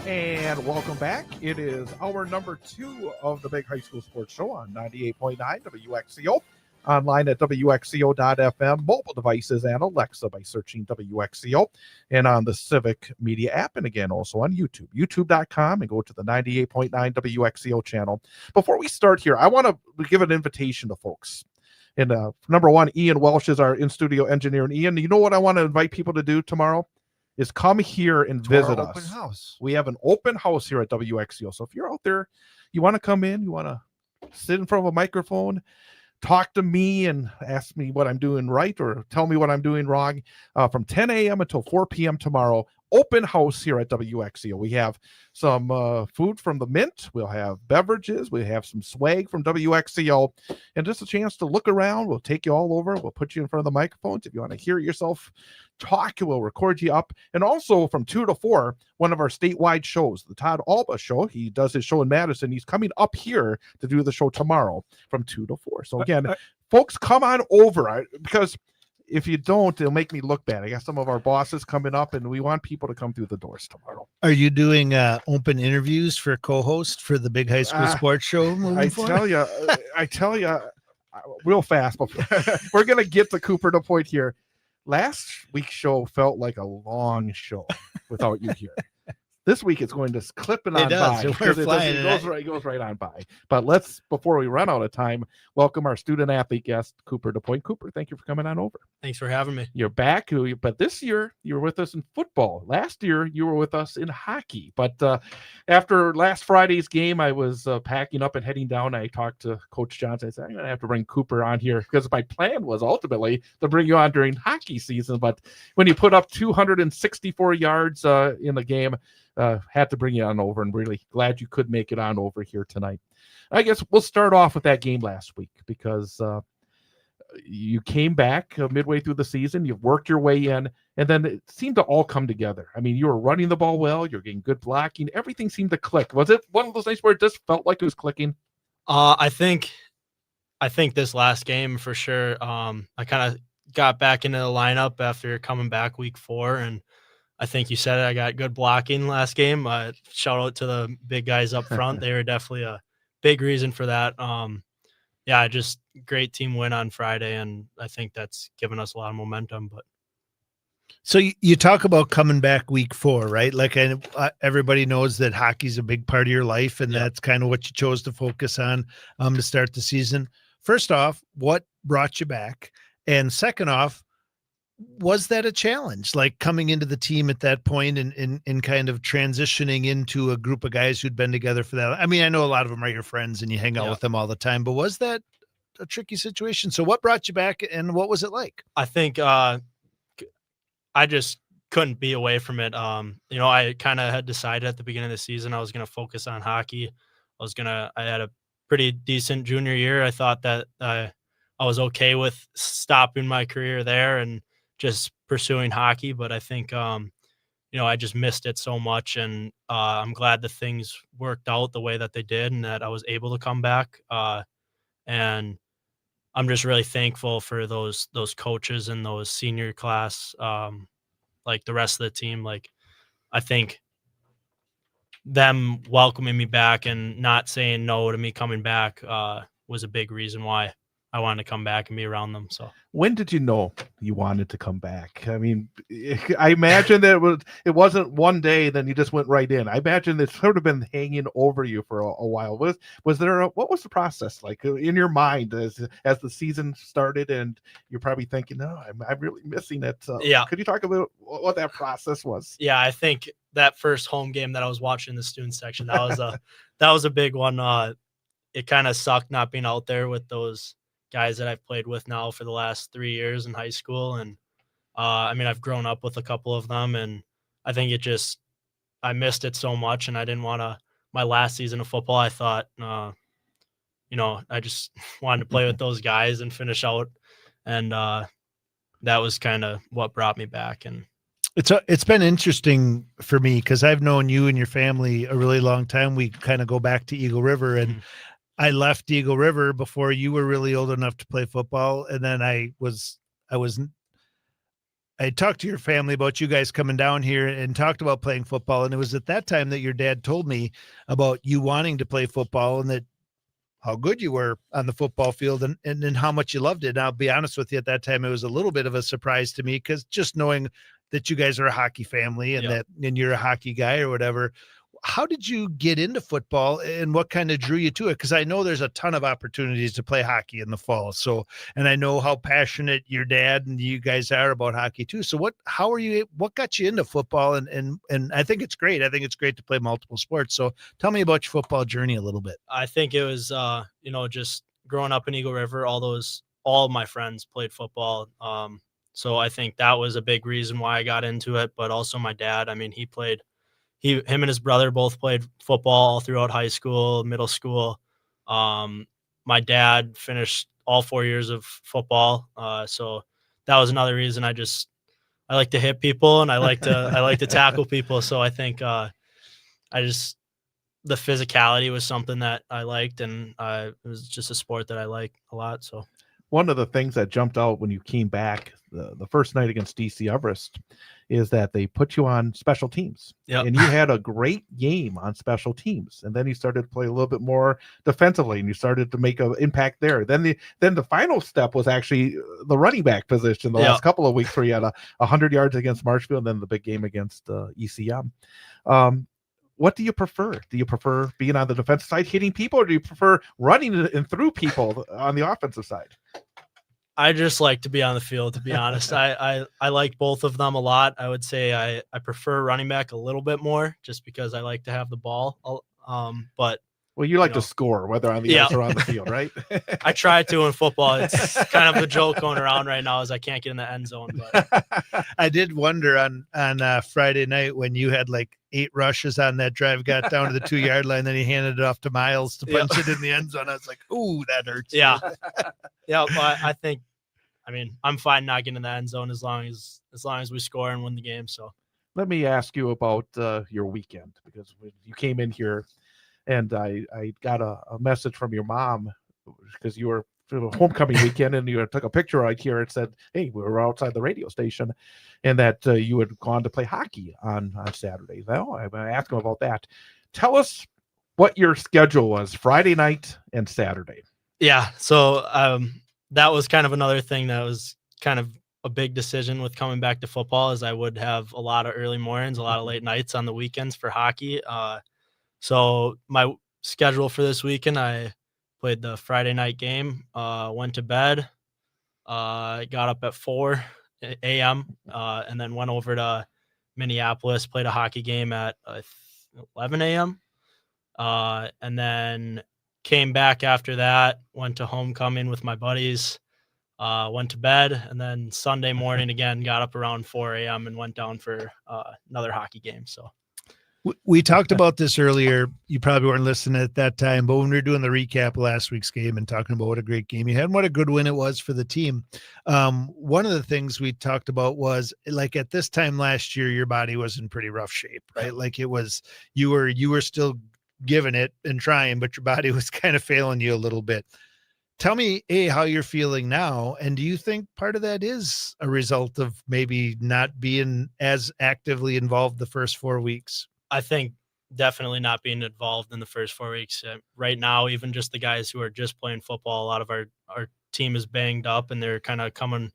And welcome back. It is hour number 2 of the Big High School Sports Show on 98.9 WXCO. Online at WXCO.FM, mobile devices, and Alexa by searching WXCO, and on the Civic Media app, and again also on YouTube, youtube.com, and go to the 98.9 WXCO channel. Before we start here, I want to give an invitation to folks. And number one, Ian Welsh is our in-studio engineer. And Ian, you know what I want to invite people to do tomorrow? Is come here and visit us. Open house. We have an open house here at WXCO. So if you're out there, you want to come in, you want to sit in front of a microphone, talk to me and ask me what I'm doing right or tell me what I'm doing wrong, from 10 a.m. until 4 p.m. tomorrow. Open house here at WXCO. We have some food from the Mint. We'll have beverages. We have some swag from WXCO, and just a chance to look around. We'll take you all over. We'll put you in front of the microphones. If you want to hear yourself talk, we'll record you up. And also from 2 to 4, one of our statewide shows, the Todd Alba Show. He does his show in Madison. He's coming up here to do the show tomorrow from 2 to 4. So again, folks, come on over, because if you don't, it'll make me look bad. I got some of our bosses coming up, and we want people to come through the doors tomorrow. Are you doing open interviews for co-host for the Big High School Sports Show moving forward? I tell you, real fast, but we're going to get to Cooper to point here. Last week's show felt like a long show without you here. This week it's going to clip it on by. It goes right on by. But let's, before we run out of time, welcome our student athlete guest, Cooper DuPointe. Cooper, thank you for coming on over. Thanks for having me. You're back, but this year you were with us in football. Last year you were with us in hockey. But after last Friday's game, I was packing up and heading down. I talked to Coach Johnson. I said, I'm going to have to bring Cooper on here because my plan was ultimately to bring you on during hockey season. But when you put up 264 yards in the game, had to bring you on over, and really glad you could make it on over here tonight. I guess we'll start off with that game last week, because you came back midway through the season, you've worked your way in, and then it seemed to all come together. I mean, you were running the ball well, you're getting good blocking, everything seemed to click. Was it one of those nights where it just felt like it was clicking? I think this last game for sure. I kind of got back into the lineup after coming back week 4, and I think you said it. I got good blocking last game. Shout out to the big guys up front. They were definitely a big reason for that. Yeah, just great team win on Friday, and I think that's given us a lot of momentum. But so you talk about coming back week 4, right? Like everybody knows that hockey's a big part of your life, and that's kind of what you chose to focus on to start the season. First off, what brought you back? And second off, was that a challenge, like coming into the team at that point and kind of transitioning into a group of guys who'd been together for that? I mean, I know a lot of them are your friends and you hang out with them all the time, but was that a tricky situation? So what brought you back and what was it like? I think I just couldn't be away from it. I kind of had decided at the beginning of the season I was going to focus on hockey. I had a pretty decent junior year. I thought that I was okay with stopping my career there and just pursuing hockey, but I think, I just missed it so much, and I'm glad that things worked out the way that they did and that I was able to come back. And I'm just really thankful for those coaches and those senior class, like the rest of the team. Like, I think them welcoming me back and not saying no to me coming back was a big reason why I wanted to come back and be around them. So when did you know you wanted to come back? I mean, I imagine that it wasn't one day, then you just went right in. I imagine it's sort of been hanging over you for a while. What was the process like in your mind as the season started, and you're probably thinking, no, I'm really missing it. Yeah. Could you talk about what that process was? Yeah, I think that first home game that I was watching in the student section, that was a big one. It kind of sucked not being out there with those guys that I've played with now for the last 3 years in high school. And I've grown up with a couple of them, and I think I missed it so much, and I didn't want to, my last season of football, I thought, I just wanted to play with those guys and finish out. And that was kind of what brought me back. And It's been interesting for me because I've known you and your family a really long time. We kind of go back to Eagle River, and Mhm. I left Eagle River before you were really old enough to play football. And then I talked to your family about you guys coming down here and talked about playing football. And it was at that time that your dad told me about you wanting to play football and that how good you were on the football field and how much you loved it. And I'll be honest with you, at that time, it was a little bit of a surprise to me because just knowing that you guys are a hockey family and and you're a hockey guy or whatever. How did you get into football and what kind of drew you to it? Because I know there's a ton of opportunities to play hockey in the fall. So, and I know how passionate your dad and you guys are about hockey too. So what got you into football? And I think it's great. I think it's great to play multiple sports. So tell me about your football journey a little bit. I think it was, just growing up in Eagle River, all of my friends played football. So I think that was a big reason why I got into it, but also my dad, I mean, him and his brother both played football all throughout high school, middle school. My dad finished all 4 years of football. So that was another reason I like to hit people and I like to tackle people. So I think, the physicality was something that I liked, and it was just a sport that I like a lot. So One of the things that jumped out when you came back the first night against DC Everest is that they put you on special teams. Yep. And you had a great game on special teams. And then you started to play a little bit more defensively and you started to make an impact there. Then the final step was actually the running back position the last couple of weeks where you had 100 yards against Marshfield and then the big game against ECM. What do you prefer? Do you prefer being on the defensive side, hitting people, or do you prefer running and through people on the offensive side? I just like to be on the field, to be honest. I like both of them a lot. I would say I prefer running back a little bit more just because I like to have the ball. But well, you like to score, whether on the ice or on the field, right? I try to in football. It's kind of the joke going around right now is I can't get in the end zone. But I did wonder on Friday night when you had like 8 rushes on that drive, got down to the 2-yard line, then he handed it off to Miles to punch it in the end zone. I was like, ooh, that hurts. Yeah. Yeah. But I'm fine not getting in the end zone as long as we score and win the game. So let me ask you about your weekend, because when you came in here and I got a message from your mom because you were homecoming weekend and you took a picture right here. It said, hey, we were outside the radio station, and that you had gone to play hockey on Saturday. Now I'm going to ask him about that. Tell us what your schedule was Friday night and Saturday. Yeah. So that was kind of another thing that was kind of a big decision with coming back to football, is I would have a lot of early mornings, a lot of late nights on the weekends for hockey. So my schedule for this weekend, I played the Friday night game, went to bed, got up at 4 a.m., and then went over to Minneapolis, played a hockey game at 11 a.m., and then came back after that, went to homecoming with my buddies, went to bed, and then Sunday morning again, got up around 4 a.m. and went down for another hockey game. So we talked about this earlier. You probably weren't listening at that time, but when we were doing the recap of last week's game and talking about what a great game you had and what a good win it was for the team, one of the things we talked about was, like, at this time last year, your body was in pretty rough shape, right? Like it was, you were still giving it and trying, but your body was kind of failing you a little bit. Tell me, how you're feeling now, and do you think part of that is a result of maybe not being as actively involved the first 4 weeks? I think definitely not being involved in the first 4 weeks. Right now, even just the guys who are just playing football, a lot of our team is banged up and they're kind of coming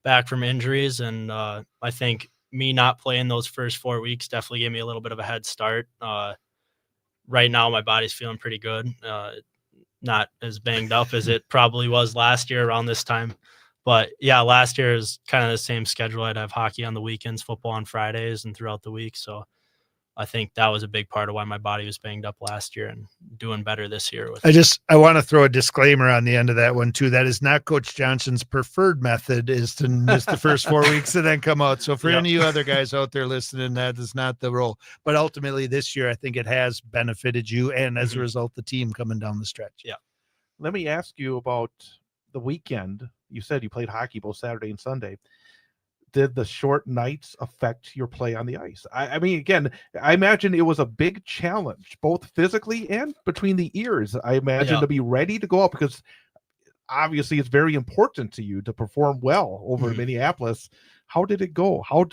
back from injuries. And I think me not playing those first 4 weeks definitely gave me a little bit of a head start. Right now, my body's feeling pretty good. Not as banged up as it probably was last year around this time. But yeah, last year is kind of the same schedule. I'd have hockey on the weekends, football on Fridays, and throughout the week. So I think that was a big part of why my body was banged up last year and doing better this year. I want to throw a disclaimer on the end of that one too. That is not Coach Johnson's preferred method, is to miss the first 4 weeks and then come out. So for any of you other guys out there listening, that is not the role. But ultimately this year, I think it has benefited you and as a result, the team coming down the stretch. Yeah. Let me ask you about the weekend. You said you played hockey both Saturday and Sunday. did the short nights affect your play on the ice? I mean, again, I imagine it was a big challenge, both physically and between the ears. I imagine Yeah. to be ready to go out, because obviously it's very important to you to perform well over in Mhm. Minneapolis. How did it go? How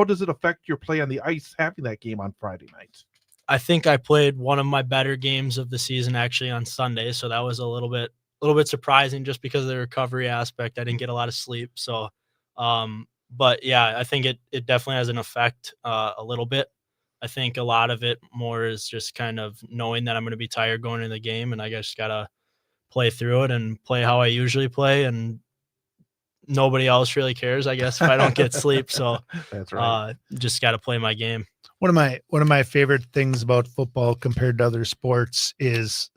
does it affect your play on the ice having that game on Friday night? I think I played one of my better games of the season actually on Sunday, so that was a little bit surprising just because of the recovery aspect. I didn't get a lot of sleep, so but yeah, I think it definitely has an effect a little bit. I think a lot of it more is just kind of knowing that I'm going to be tired going into the game, and I just gotta play through it and play how I usually play, and nobody else really cares, I guess, if I don't get sleep. So That's right. just got to play my game. One of my favorite things about football compared to other sports is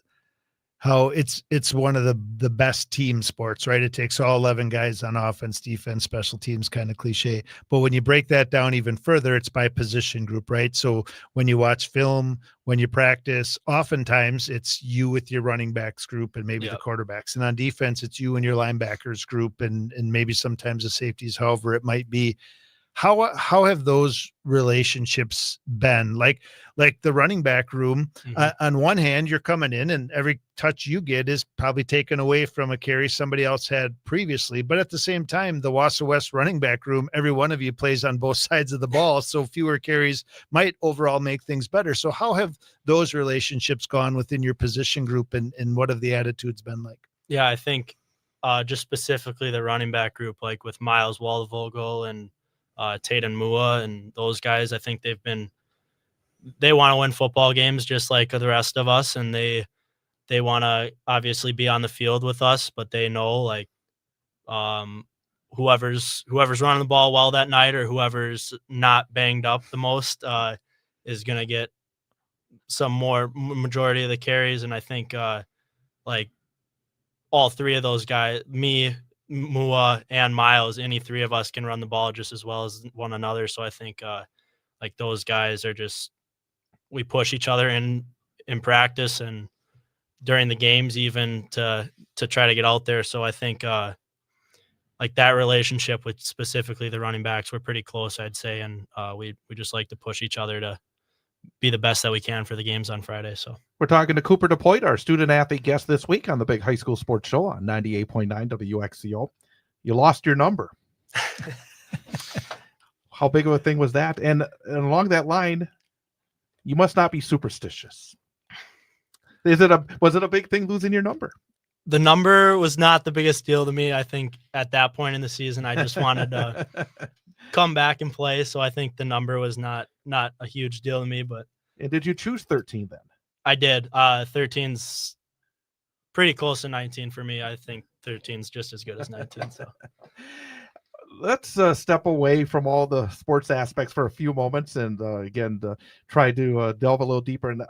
how it's one of the best team sports, right? It takes all 11 guys on offense, defense, special teams, kind of cliche. But when you break that down even further, it's by position group, right? So when you watch film, when you practice, oftentimes it's you with your running backs group and maybe the Yep. quarterbacks. And on defense, it's you and your linebackers group and maybe sometimes the safeties, however it might be. How have those relationships been? Like the running back room, Mhm. on one hand, you're coming in and every touch you get is probably taken away from a carry somebody else had previously. But at the same time, the Wausau West running back room, every one of you plays on both sides of the ball. So fewer carries might overall make things better. So how have those relationships gone within your position group and what have the attitudes been like? Yeah, I think just specifically the running back group, like with Miles Waldvogel and Tatum Mua and those guys, I think they want to win football games just like the rest of us, and they want to obviously be on the field with us, but they know like um, whoever's running the ball well that night or whoever's not banged up the most is gonna get some more majority of the carries, and I think like all three of those guys, me, Mua, and Miles, any three of us can run the ball just as well as one another. So I think like those guys are just we push each other in practice and during the games even to try to get out there. So I think like that relationship with specifically the running backs, we're pretty close, I'd say, and we just like to push each other to be the best that we can for the games on Friday. So We're talking to Cooper DePoit, our student athlete guest this week on the Big High School Sports Show on 98.9 WXCO. You lost your number. How big of a thing was that? And along that line, you must not be superstitious. Was it a big thing losing your number? the number was not the biggest deal to me. I think at that point in the season, I just wanted to come back and play. So I think the number was not a huge deal to me, but And did you choose 13 then? I did. 13's pretty close to 19 for me. I think 13's just as good as 19. So Let's step away from all the sports aspects for a few moments and again try to delve a little deeper. And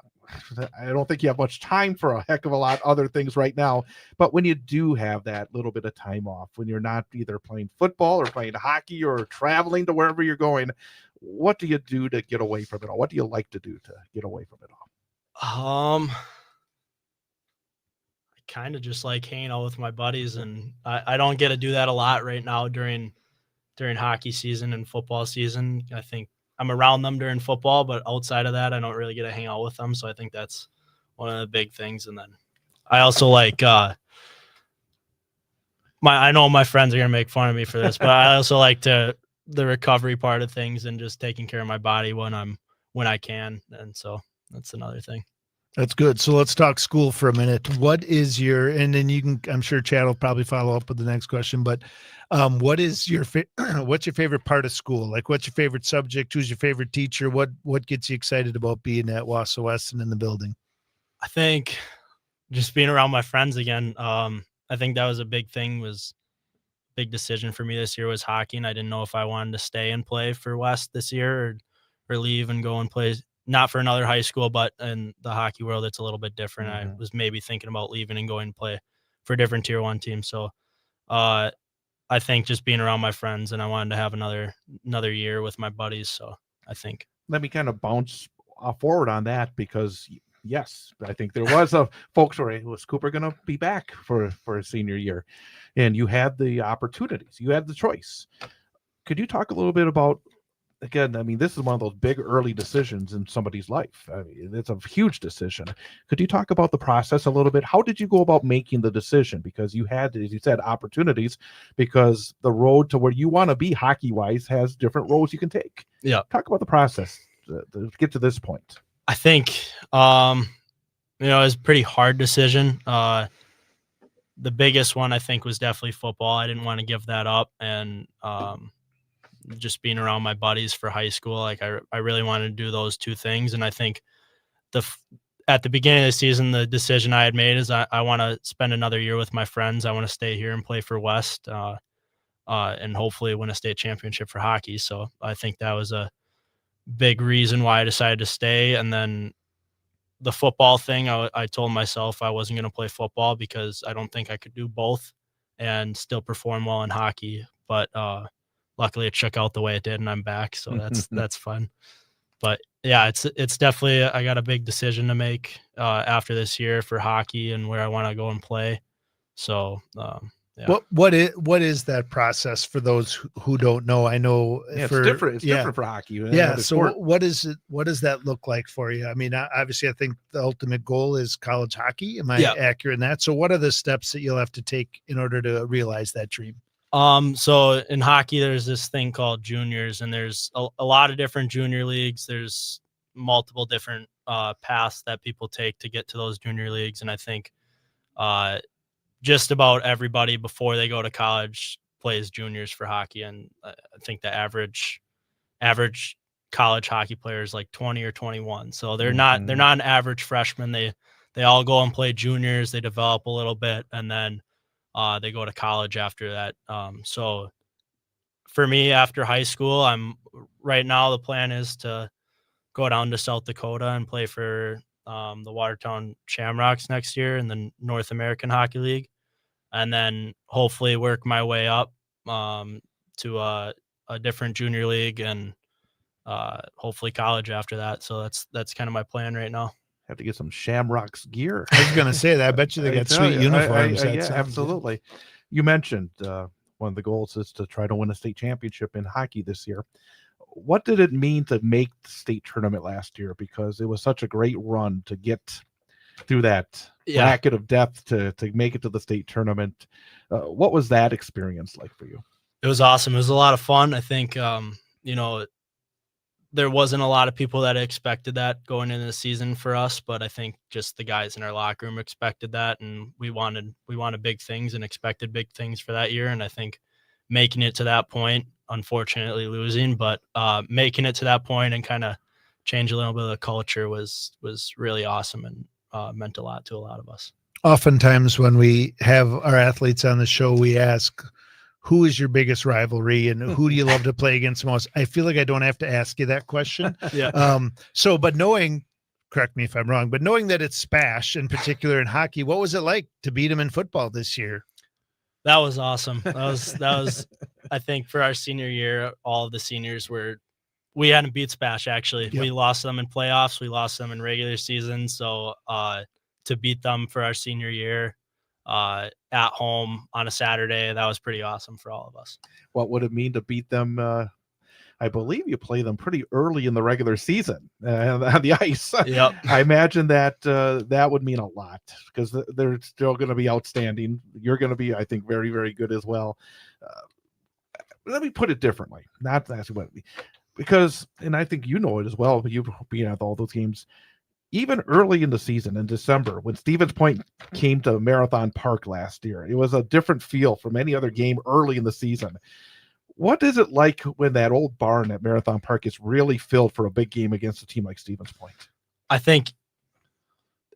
I don't think you have much time for a heck of a lot other things right now. But when you do have that little bit of time off, when you're not either playing football or playing hockey or traveling to wherever you're going, what do you do to get away from it all? What do you like to do to get away from it all? I kind of just like hanging out with my buddies, and I don't get to do that a lot right now during hockey season and football season. I think I'm around them during football, but outside of that, I don't really get to hang out with them. So I think that's one of the big things. And then I also like I know my friends are gonna make fun of me for this, but I also like the recovery part of things and just taking care of my body when I can. And so that's another thing. That's good. So let's talk school for a minute. What is your, and then you can, I'm sure Chad will probably follow up with the next question, but what is your, what's your favorite part of school? Like what's your favorite subject? Who's your favorite teacher? What gets you excited about being at Wausau West and in the building? I think just being around my friends again. I think that was a big thing, was big decision for me this year was hockey. And I didn't know if I wanted to stay and play for West this year or leave and go and play, not for another high school, but in the hockey world, it's a little bit different. I was maybe thinking about leaving and going to play for a different tier 1 team. So I think just being around my friends, and I wanted to have another year with my buddies. So I think. Let me kind of bounce forward on that because yes, I think there was a folks where was Cooper going to be back for a senior year, and you had the opportunities, you had the choice. Could you talk a little bit about, again, I mean, this is one of those big early decisions in somebody's life. I mean, it's a huge decision. Could you talk about the process a little bit? How did you go about making the decision? Because you had, as you said, opportunities, because the road to where you want to be hockey-wise has different roads you can take. Yeah. Talk about the process to get to this point. I think, it was a pretty hard decision. The biggest one I think was definitely football. I didn't want to give that up, and just being around my buddies for high school, like I really wanted to do those two things. And I think at the beginning of the season, the decision I had made is I want to spend another year with my friends. I want to stay here and play for West, and hopefully win a state championship for hockey. So I think that was a big reason why I decided to stay. And then the football thing, I told myself I wasn't going to play football because I don't think I could do both and still perform well in hockey. But luckily it shook out the way it did, and I'm back. So that's fun. But yeah, it's definitely, I got a big decision to make after this year for hockey and where I want to go and play. So yeah. What is that process for those who don't know? I know It's different. It's different for hockey. Yeah. So what is it? What does that look like for you? I mean, obviously, I think the ultimate goal is college hockey. Am I accurate in that? So what are the steps that you'll have to take in order to realize that dream? So in hockey, there's this thing called juniors, and there's a lot of different junior leagues. There's multiple different paths that people take to get to those junior leagues. And I think just about everybody before they go to college plays juniors for hockey. And I think the average college hockey player is like 20 or 21. So they're not an average freshman. They all go and play juniors. They develop a little bit, and then they go to college after that. So for me, after high school, right now the plan is to go down to South Dakota and play for the Watertown Shamrocks next year in the North American Hockey League, and then hopefully work my way up to a different junior league, and hopefully college after that. So that's kind of my plan right now. Have to get some Shamrocks gear. I was going to say that. I bet you they got sweet uniforms. Yeah, absolutely. You mentioned one of the goals is to try to win a state championship in hockey this year. What did it mean to make the state tournament last year? Because it was such a great run to get through that bracket of depth to make it to the state tournament. What was that experience like for you? It was awesome. It was a lot of fun. I think, there wasn't a lot of people that expected that going into the season for us, but I think just the guys in our locker room expected that, and we wanted big things and expected big things for that year. And I think making it to that point, unfortunately losing, but making it to that point and kind of change a little bit of the culture was really awesome, and meant a lot to a lot of us. Oftentimes when we have our athletes on the show, we ask, who is your biggest rivalry and who do you love to play against the most? I feel like I don't have to ask you that question. But knowing, correct me if I'm wrong, but knowing that it's Spash in particular in hockey, what was it like to beat them in football this year? That was awesome. That was, I think for our senior year, all of the seniors we hadn't beat Spash actually. Yep. We lost them in playoffs. We lost them in regular season. So to beat them for our senior year, at home on a Saturday, that was pretty awesome for all of us. What would it mean to beat them? I believe you play them pretty early in the regular season on the ice. Yep. I imagine that that would mean a lot because they're still going to be outstanding. You're going to be, I think, very, very good as well. Let me put it differently. Not that's what, because, and I think you know it as well, you being at all those games. Even early in the season, in December, when Stevens Point came to Marathon Park last year, it was a different feel from any other game early in the season. What is it like when that old barn at Marathon Park is really filled for a big game against a team like Stevens Point? I think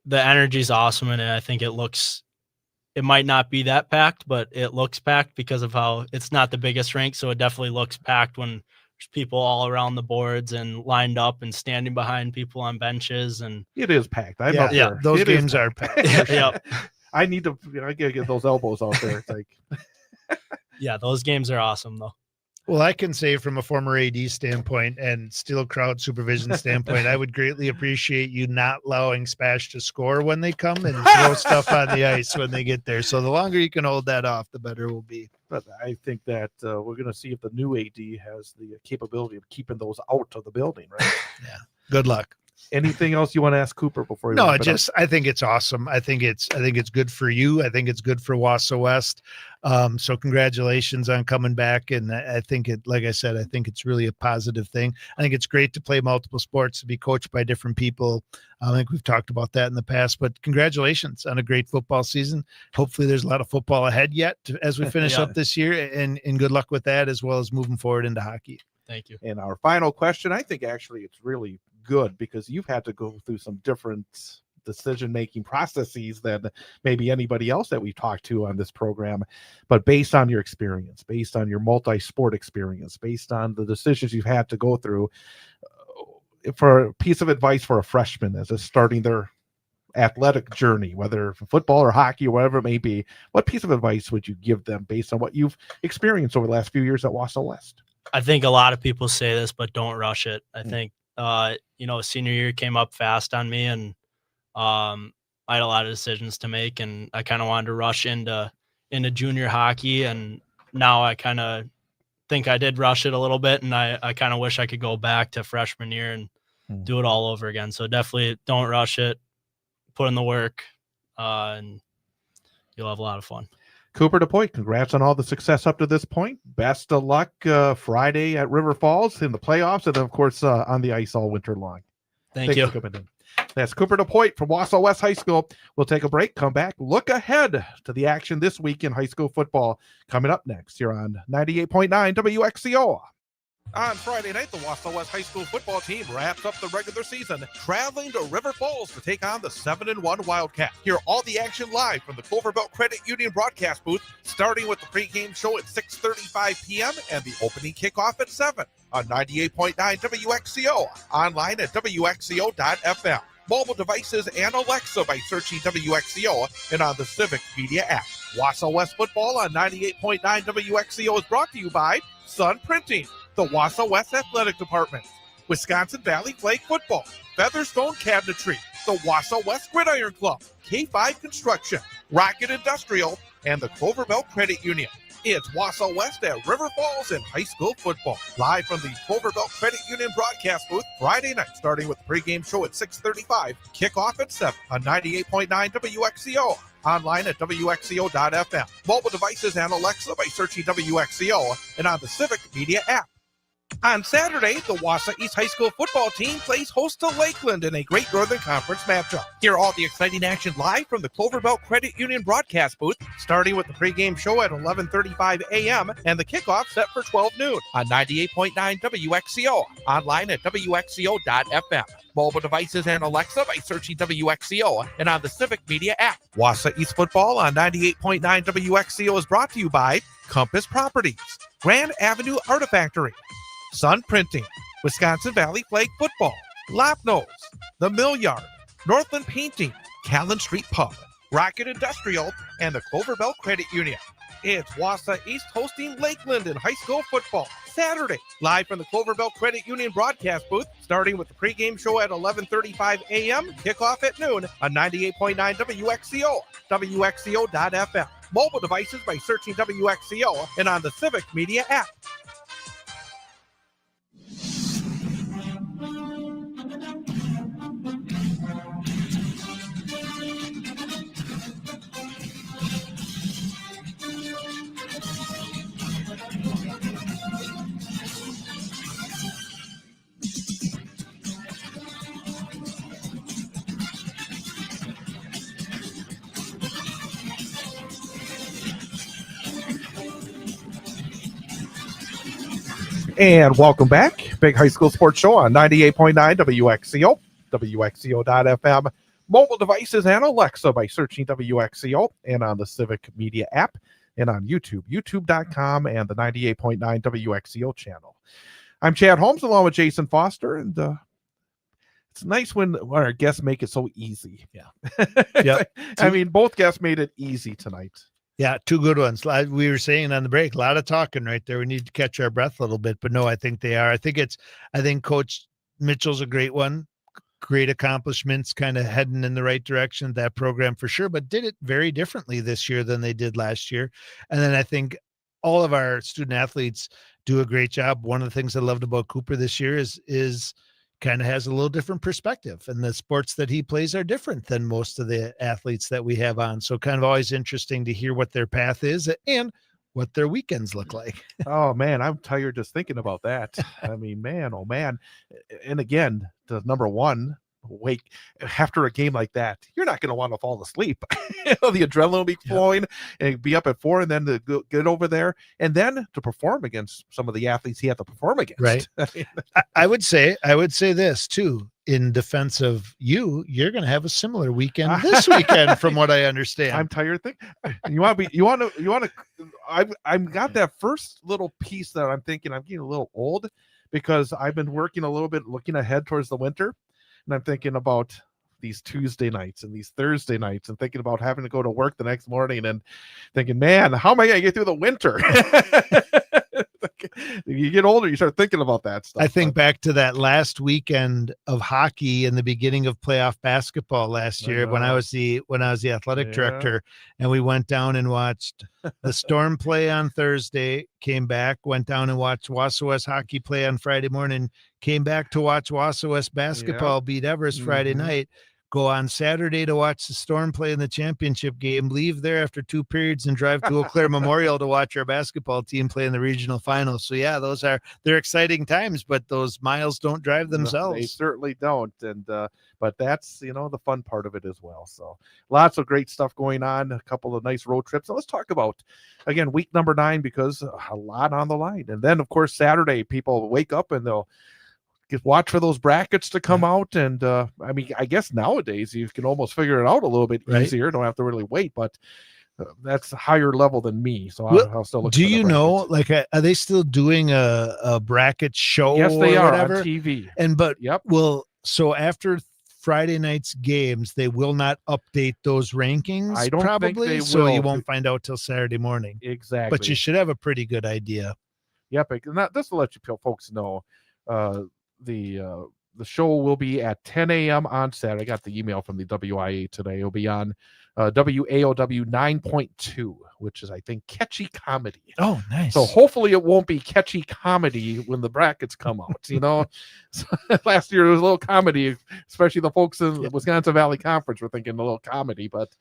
the energy is awesome, and I think it might not be that packed, but it looks packed because of how it's not the biggest rink, so it definitely looks packed when people all around the boards and lined up and standing behind people on benches, and it is packed. I'm up there. Those games are packed. Yep. I gotta get those elbows out there. It's like, yeah, those games are awesome though. Well, I can say from a former AD standpoint and still crowd supervision standpoint, I would greatly appreciate you not allowing Spash to score when they come and throw stuff on the ice when they get there. So the longer you can hold that off, the better it will be. But I think that we're going to see if the new AD has the capability of keeping those out of the building, right? Good luck. Anything else you want to ask Cooper before? No, I think it's awesome. I think it's good for you. I think it's good for Wausau West. So congratulations on coming back. And I think like I said, I think it's really a positive thing. I think it's great to play multiple sports, to be coached by different people. I think we've talked about that in the past, but congratulations on a great football season. Hopefully there's a lot of football ahead yet as we finish up this year, and good luck with that, as well as moving forward into hockey. Thank you. And our final question, I think actually it's really good because you've had to go through some different decision-making processes than maybe anybody else that we've talked to on this program. But based on your experience, based on your multi-sport experience, based on the decisions you've had to go through, for a piece of advice for a freshman as is starting their athletic journey, whether football or hockey or whatever it may be, what piece of advice would you give them based on what you've experienced over the last few years at Wausau West? I think a lot of people say this, but don't rush it. I think, senior year came up fast on me, and I had a lot of decisions to make, and I kind of wanted to rush into junior hockey. And now I kind of think I did rush it a little bit, and I kind of wish I could go back to freshman year and do it all over again. So definitely don't rush it, put in the work, and you'll have a lot of fun. Cooper DuPoit, congrats on all the success up to this point. Best of luck Friday at River Falls in the playoffs, and of course on the ice all winter long. Thank you. For coming in. That's Cooper DuPoit from Wausau West High School. We'll take a break, come back, look ahead to the action this week in high school football coming up next here on 98.9 WXCO. On Friday night, the Wausau West High School football team wraps up the regular season, traveling to River Falls to take on the 7-1 Wildcat. Hear all the action live from the Clover Belt Credit Union broadcast booth, starting with the pregame show at 6:35 p.m. and the opening kickoff at 7 on 98.9 WXCO, online at WXCO.FM. Mobile devices and Alexa by searching WXCO and on the Civic Media app. Wausau West football on 98.9 WXCO is brought to you by Sun Printing, the Wausau West Athletic Department, Wisconsin Valley Flag Football, Featherstone Cabinetry, the Wausau West Gridiron Club, K5 Construction, Rocket Industrial, and the Clover Belt Credit Union. It's Wausau West at River Falls in high school football. Live from the Clover Belt Credit Union broadcast booth Friday night, starting with the pregame show at 6:35, kickoff at 7 on 98.9 WXCO. Online at WXCO.FM. Mobile devices and Alexa by searching WXCO and on the Civic Media app. On Saturday, the Wausau East High School football team plays host to Lakeland in a Great Northern Conference matchup. Hear all the exciting action live from the Clover Belt Credit Union broadcast booth, starting with the pregame show at 11:35 a.m. and the kickoff set for 12 noon on 98.9 WXCO, online at WXCO.FM. Mobile devices and Alexa by searching WXCO and on the Civic Media app. Wausau East football on 98.9 WXCO is brought to you by Compass Properties, Grand Avenue Artifactory, Sun Printing, Wisconsin Valley Flag Football, Lopnose, The Mill Yard, Northland Painting, Callan Street Pub, Rocket Industrial, and the Clover Belt Credit Union. It's Wausau East hosting Lakeland in high school football Saturday, live from the Clover Belt Credit Union broadcast booth, starting with the pregame show at 11:35 a.m., kickoff at noon on 98.9 WXCO, WXCO.FM. Mobile devices by searching WXCO and on the Civic Media app. And welcome back. Big High School Sports Show on 98.9 WXCO, WXCO.FM, mobile devices and Alexa by searching WXCO and on the Civic Media app and on YouTube, youtube.com and the 98.9 WXCO channel. I'm Chad Holmes along with Jason Foster, and it's nice when our guests make it so easy. Yeah. I mean, both guests made it easy tonight. Yeah, two good ones. We were saying on the break, a lot of talking right there. We need to catch our breath a little bit, but no, I think they are. I think Coach Mitchell's a great one. Great accomplishments, kind of heading in the right direction, that program for sure, but did it very differently this year than they did last year. And then I think all of our student athletes do a great job. One of the things I loved about Cooper this year is kind of has a little different perspective, and the sports that he plays are different than most of the athletes that we have on. So kind of always interesting to hear what their path is and what their weekends look like. Oh man, I'm tired just thinking about that. I mean, man, oh man. And again, the number one, wake after a game like that, you're not going to want to fall asleep. The adrenaline will be flowing and be up at 4, and then to get over there and then to perform against some of the athletes he had to perform against. Right. I would say this too, in defense of you're going to have a similar weekend this weekend, from what I understand. I'm tired thinking. I've got that first little piece that I'm thinking I'm getting a little old, because I've been working a little bit looking ahead towards the winter. And I'm thinking about these Tuesday nights and these Thursday nights, and thinking about having to go to work the next morning and thinking, man, how am I going to get through the winter? You get older, you start thinking about that stuff. I think back to that last weekend of hockey and the beginning of playoff basketball last year, when I was the athletic director, and we went down and watched the Storm play on Thursday, came back, went down and watched Wausau West hockey play on Friday morning, came back to watch Wausau West basketball beat Everest Friday night, go on Saturday to watch the Storm play in the championship game, leave there after 2 periods and drive to Eau Claire Memorial to watch our basketball team play in the regional finals. So yeah, they're exciting times, but those miles don't drive themselves. No, they certainly don't. And but that's the fun part of it as well. So lots of great stuff going on, a couple of nice road trips. So let's talk about again week number 9, because a lot on the line. And then of course Saturday, people wake up and they'll watch for those brackets to come out. And I mean, I guess nowadays you can almost figure it out a little bit easier. Don't have to really wait, but that's a higher level than me. So I'll still look. Do you know, like, are they still doing a bracket show? Yes, they are whatever? on TV. So after Friday night's games, they will not update those rankings. I don't probably, think they so will. you won't find out till Saturday morning. Exactly. But you should have a pretty good idea. Yep. And just to let you folks know, the show will be at 10 a.m. on Saturday. I got the email from the WIA today. It'll be on WAOW 9.2, which is, I think, catchy comedy. Oh, nice. So hopefully it won't be catchy comedy when the brackets come out. So last year it was a little comedy, especially the folks in the Wisconsin Valley Conference were thinking a little comedy. But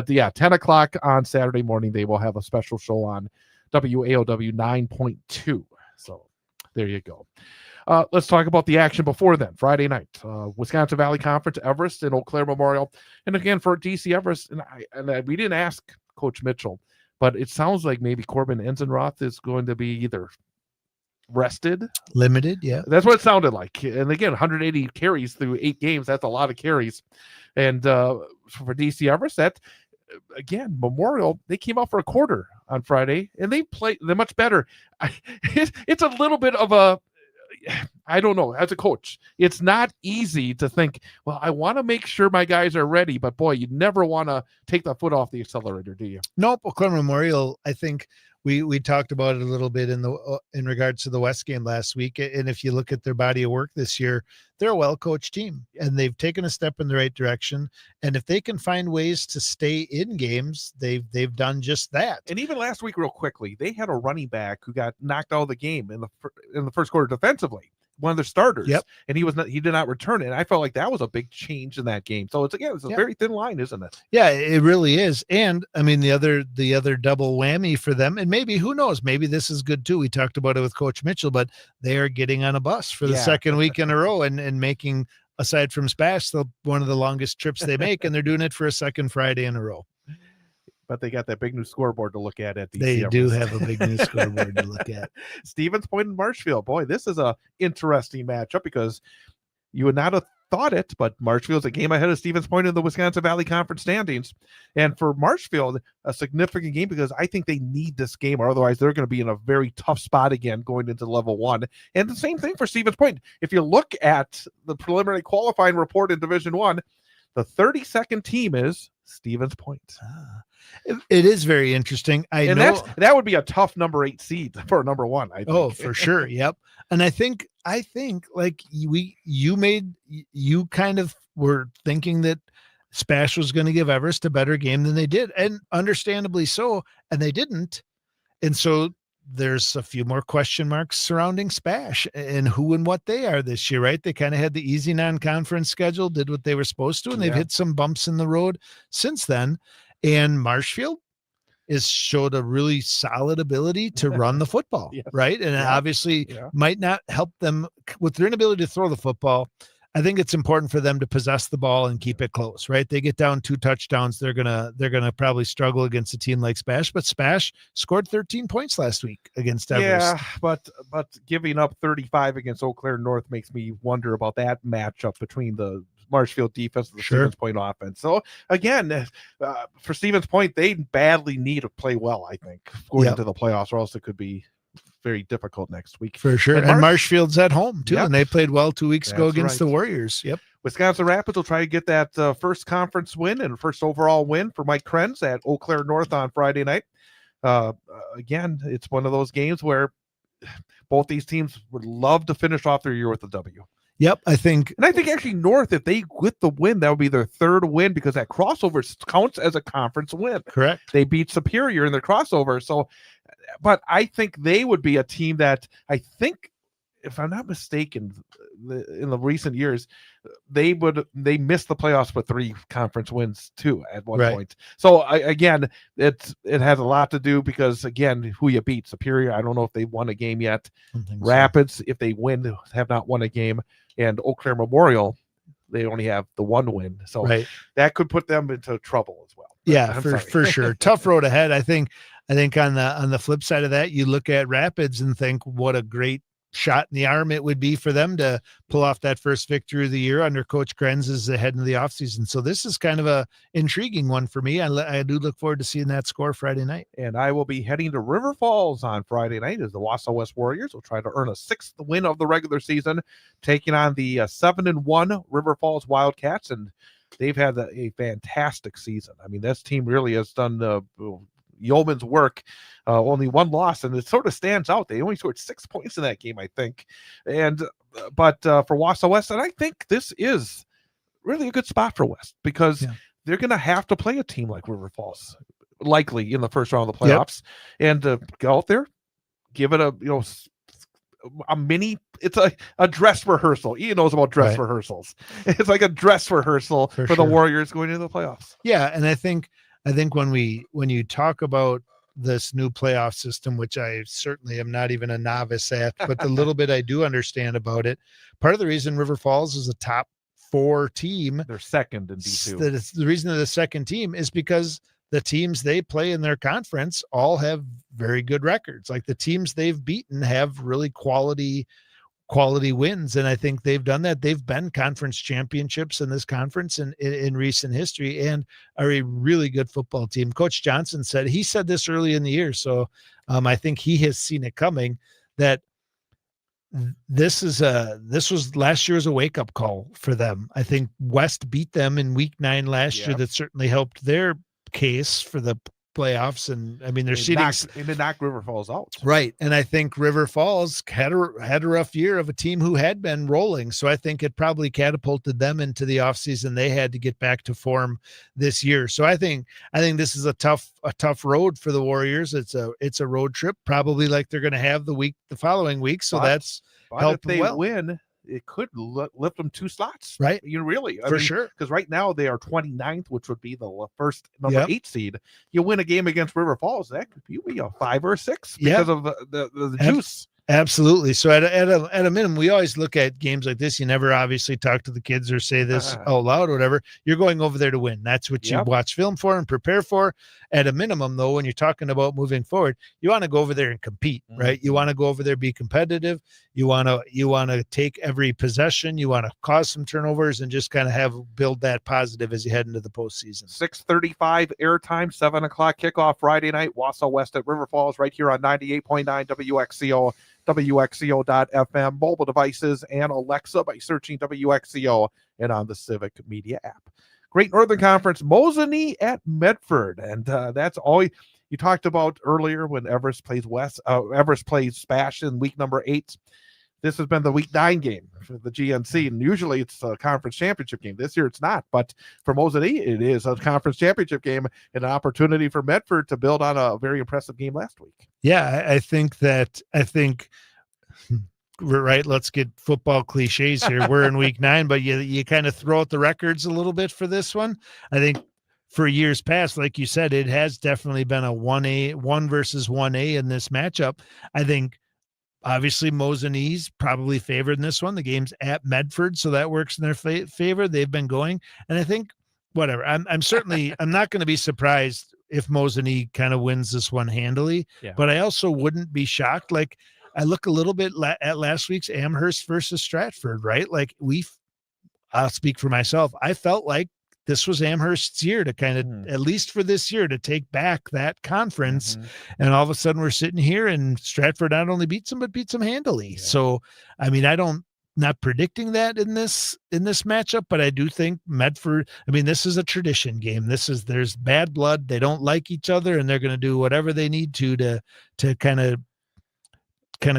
yeah, 10 o'clock on Saturday morning, they will have a special show on WAOW 9.2. So there you go. Let's talk about the action before then. Friday night, Wisconsin Valley Conference, Everest and Eau Claire Memorial. And again, for DC Everest, and we didn't ask Coach Mitchell, but it sounds like maybe Corbin Enzenroth is going to be either rested. Limited, yeah. That's what it sounded like. And again, 180 carries through 8 games. That's a lot of carries. And for DC Everest, that, again, Memorial, they came out for a quarter on Friday, and they're much better. It's a little bit of a, I don't know, as a coach, it's not easy to think, well, I want to make sure my guys are ready, but boy, you never want to take the foot off the accelerator, do you? Nope. Eau Claire Memorial, I think we talked about it a little bit in regards to the West game last week. And if you look at their body of work this year, they're a well-coached team, and they've taken a step in the right direction. And if they can find ways to stay in games, they've done just that. And even last week, real quickly, they had a running back who got knocked out of the game in the first quarter defensively, one of their starters. Yep. And he did not return it. And I felt like that was a big change in that game. So it's a very thin line, isn't it? Yeah, it really is. And I mean, the other double whammy for them, and maybe, who knows, maybe this is good too. We talked about it with Coach Mitchell, but they are getting on a bus for the second week in a row and making, aside from Spash, one of the longest trips they make, and they're doing it for a second Friday in a row. But they got that big new scoreboard to look at DC. They do have a big new scoreboard to look at. Stevens Point and Marshfield. Boy, this is a interesting matchup, because you would not have thought it, but Marshfield's a game ahead of Stevens Point in the Wisconsin Valley Conference standings. And for Marshfield, a significant game, because I think they need this game, or otherwise they're going to be in a very tough spot again going into level 1. And the same thing for Stevens Point. If you look at the preliminary qualifying report in Division 1, the 32nd team is Stevens Point. It is very interesting. I And know that would be a tough number 8 seed for number 1, I think. Oh, for sure. Yep. And I think like you kind of were thinking that Spash was going to give Everest a better game than they did, and understandably so, and they didn't. And so there's a few more question marks surrounding Spash and who and what they are this year, right? They kind of had the easy non-conference schedule, did what they were supposed to, and they've hit some bumps in the road since then. And Marshfield is showed a really solid ability to run the football, Yes. right? And it Yeah. obviously Yeah. might not help them with their inability to throw the football. I think it's important for them to possess the ball and keep it close, right? They get down 2 touchdowns, they're gonna probably struggle against a team like Spash, but Spash scored 13 points last week against Everest. Yeah, but giving up 35 against Eau Claire North makes me wonder about that matchup between the Marshfield defense and the Sure. Stevens Point offense. So again, for Stevens Point, they badly need to play well, I think, going Yep. into the playoffs, or else it could be very difficult next week. For sure. And And Marshfield's at home too, Yep. and they played well 2 weeks ago That's against the right. Warriors. Yep. Wisconsin Rapids will try to get that first conference win and first overall win for Mike Krenz at Eau Claire North on Friday night. Again, it's one of those games where both these teams would love to finish off their year with a W. Yep. I think And I think actually North, if they get the win, that would be their 3rd win because that crossover counts as a conference win. correct. They beat Superior in their crossover. So, but I think they would be a team that I think, if I'm not mistaken, in the recent years, they missed the playoffs with 3 conference wins too at one Right. point. So again, it has a lot to do because again, who you beat. Superior, I don't know if they won a game yet. I don't think so. Rapids, if they win, have not won a game, and Eau Claire Memorial, they only have the 1 win. So Right. that could put them into trouble as well. But Yeah, I'm for sorry. sure. Tough road ahead. I think on the flip side of that, you look at Rapids and think what a great shot in the arm it would be for them to pull off that first victory of the year under Coach Krenz as the head of the offseason. So this is kind of a intriguing one for me. I do look forward to seeing that score Friday night. And I will be heading to River Falls on Friday night as the Wausau West Warriors will try to earn a 6th win of the regular season, taking on the 7-1 River Falls Wildcats. And they've had a fantastic season. I mean, this team really has done yeoman's work. Only 1 loss, and it sort of stands out. They only scored 6 points in that game, I think. And but for Wausau West, and I think this is really a good spot for West because they're going to have to play a team like River Falls, likely in the first round of the playoffs, and go out there, give it a mini. It's a dress rehearsal. Ian knows about dress rehearsals. It's like a dress rehearsal for the sure. Warriors going into the playoffs. Yeah, and I think when you talk about this new playoff system, which I certainly am not even a novice at, but the little bit I do understand about it, part of the reason River Falls is a top 4 team, They're second in D2. that it's the reason they're the second team is because the teams they play in their conference all have very good records. Like the teams they've beaten have really quality wins, and I think they've done that. They've been conference championships in this conference in recent history and are a really good football team. Coach Johnson said this early in the year, so I think he has seen it coming, that this was last year's a wake-up call for them. I think West beat them in week 9 last year. That certainly helped their case for the playoffs, and I mean they're seeding They knocked River Falls out. right. And I think River Falls had a rough year of a team who had been rolling, so I think it probably catapulted them into the offseason they had to get back to form this year. So I think this is a tough road for the Warriors. It's a road trip, probably like they're going to have the following week, so that's But helped if they well. win, it could lift them 2 slots. Right. You really, For sure. Because right now they are 29th, which would be the first number Yep. 8 seed. You win a game against River Falls, that could be a 5 or 6 Yeah. because of the juice. Absolutely. So at a minimum, we always look at games like this. You never obviously talk to the kids or say this out loud or whatever. You're going over there to win. That's what you watch film for and prepare for. At a minimum, though, when you're talking about moving forward, you want to go over there and compete, right? You want to go over there, be competitive. You want to take every possession. You want to cause some turnovers and just kind of build that positive as you head into the postseason. 6:35 airtime, 7:00 kickoff Friday night. Wausau West at River Falls, right here on 98.9 WXCO, WXCO.FM, mobile devices, and Alexa by searching WXCO and on the Civic Media app. Great Northern Conference, Mosinee at Medford. And that's all you talked about earlier when Everest plays Everest plays Spash in week number 8. This has been the week 9 game for the GNC, and usually it's a conference championship game. This year it's not, but for Mosinee, it is a conference championship game and an opportunity for Medford to build on a very impressive game last week. Yeah, I think we're right. Let's get football cliches here. We're in week 9, but you kind of throw out the records a little bit for this one. I think for years past, like you said, it has definitely been a 1 versus 1A in this matchup. I think obviously Mosinee's probably favored in this one. The game's at Medford, so that works in their favor. They've been going, and I think whatever. I'm certainly I'm not going to be surprised if Mosinee kind of wins this one handily, but I also wouldn't be shocked. Like I look a little bit at last week's Amherst versus Stratford, right? Like I'll speak for myself. I felt like this was Amherst's year to kind of, at least for this year, to take back that conference. And all of a sudden we're sitting here and Stratford not only beats them, but beats them handily. Yeah. So, I mean, not predicting that in this matchup, but I do think Medford, I mean, this is a tradition game. There's bad blood. They don't like each other and they're going to do whatever they need to kind of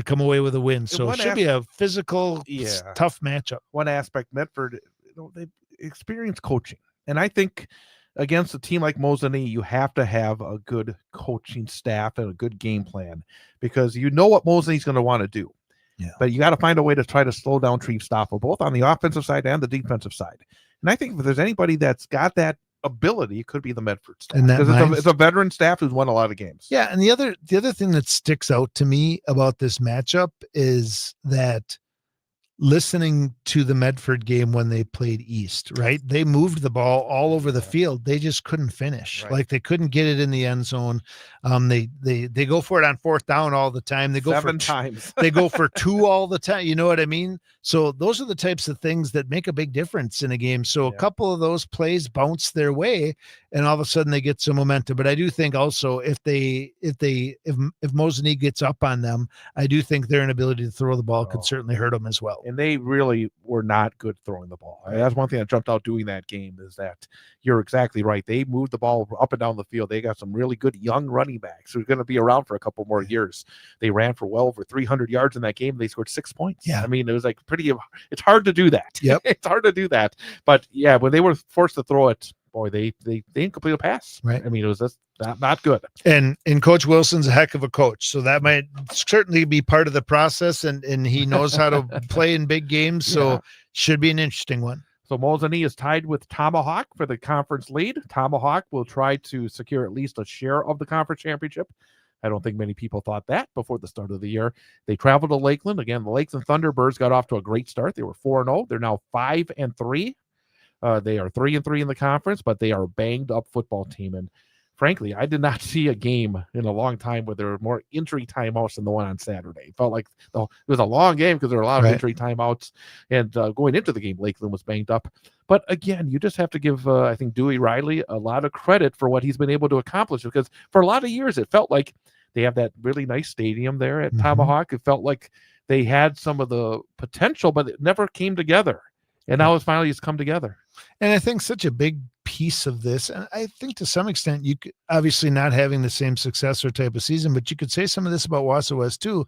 come away with a win. So it should be a physical, tough matchup. One aspect, Medford, they experience coaching. And I think against a team like Mosinee, you have to have a good coaching staff and a good game plan because you know what Mosinee's going to want to do. Yeah. But you got to find a way to try to slow down Treve Stoffel, both on the offensive side and the defensive side. And I think if there's anybody that's got that ability, it could be the Medford staff. Because it's a veteran staff who's won a lot of games. Yeah, and the other thing that sticks out to me about this matchup is that listening to the Medford game when they played East, right? They moved the ball all over the field. They just couldn't finish. Right. Like they couldn't get it in the end zone. They go for it on 4th down all the time. They go 7 times. They go for 2 all the time. You know what I mean? So those are the types of things that make a big difference in a game. So a couple of those plays bounce their way and all of a sudden they get some momentum. But I do think also if Mosinee gets up on them, I do think their inability to throw the ball could certainly hurt them as well. And they really were not good throwing the ball. I mean, that's one thing that jumped out doing that game is that you're exactly right. They moved the ball up and down the field. They got some really good young running backs who are going to be around for a couple more years. They ran for well over 300 yards in that game. They scored 6 points. Yeah. I mean, it was like it's hard to do that. Yep. It's hard to do that. But yeah, when they were forced to throw it, boy, they didn't complete a pass. Right. I mean, it was just not good. And Coach Wilson's a heck of a coach. So that might certainly be part of the process. And he knows how to play in big games. So should be an interesting one. So Mosinee is tied with Tomahawk for the conference lead. Tomahawk will try to secure at least a share of the conference championship. I don't think many people thought that before the start of the year. They traveled to Lakeland. Again, the Lakeland Thunderbirds got off to a great start. They were 4-0. They're now 5-3. They are 3-3 in the conference, but they are a banged up football team. And frankly, I did not see a game in a long time where there were more injury timeouts than the one on Saturday. It felt like it was a long game because there were a lot of injury timeouts. And going into the game, Lakeland was banged up. But again, you just have to give, I think, Dewey Riley a lot of credit for what he's been able to accomplish because for a lot of years, it felt like they have that really nice stadium there at Tomahawk. It felt like they had some of the potential, but it never came together. And now it's finally just come together. And I think such a big piece of this, and I think to some extent, you could, obviously not having the same success or type of season, but you could say some of this about Wausau West too.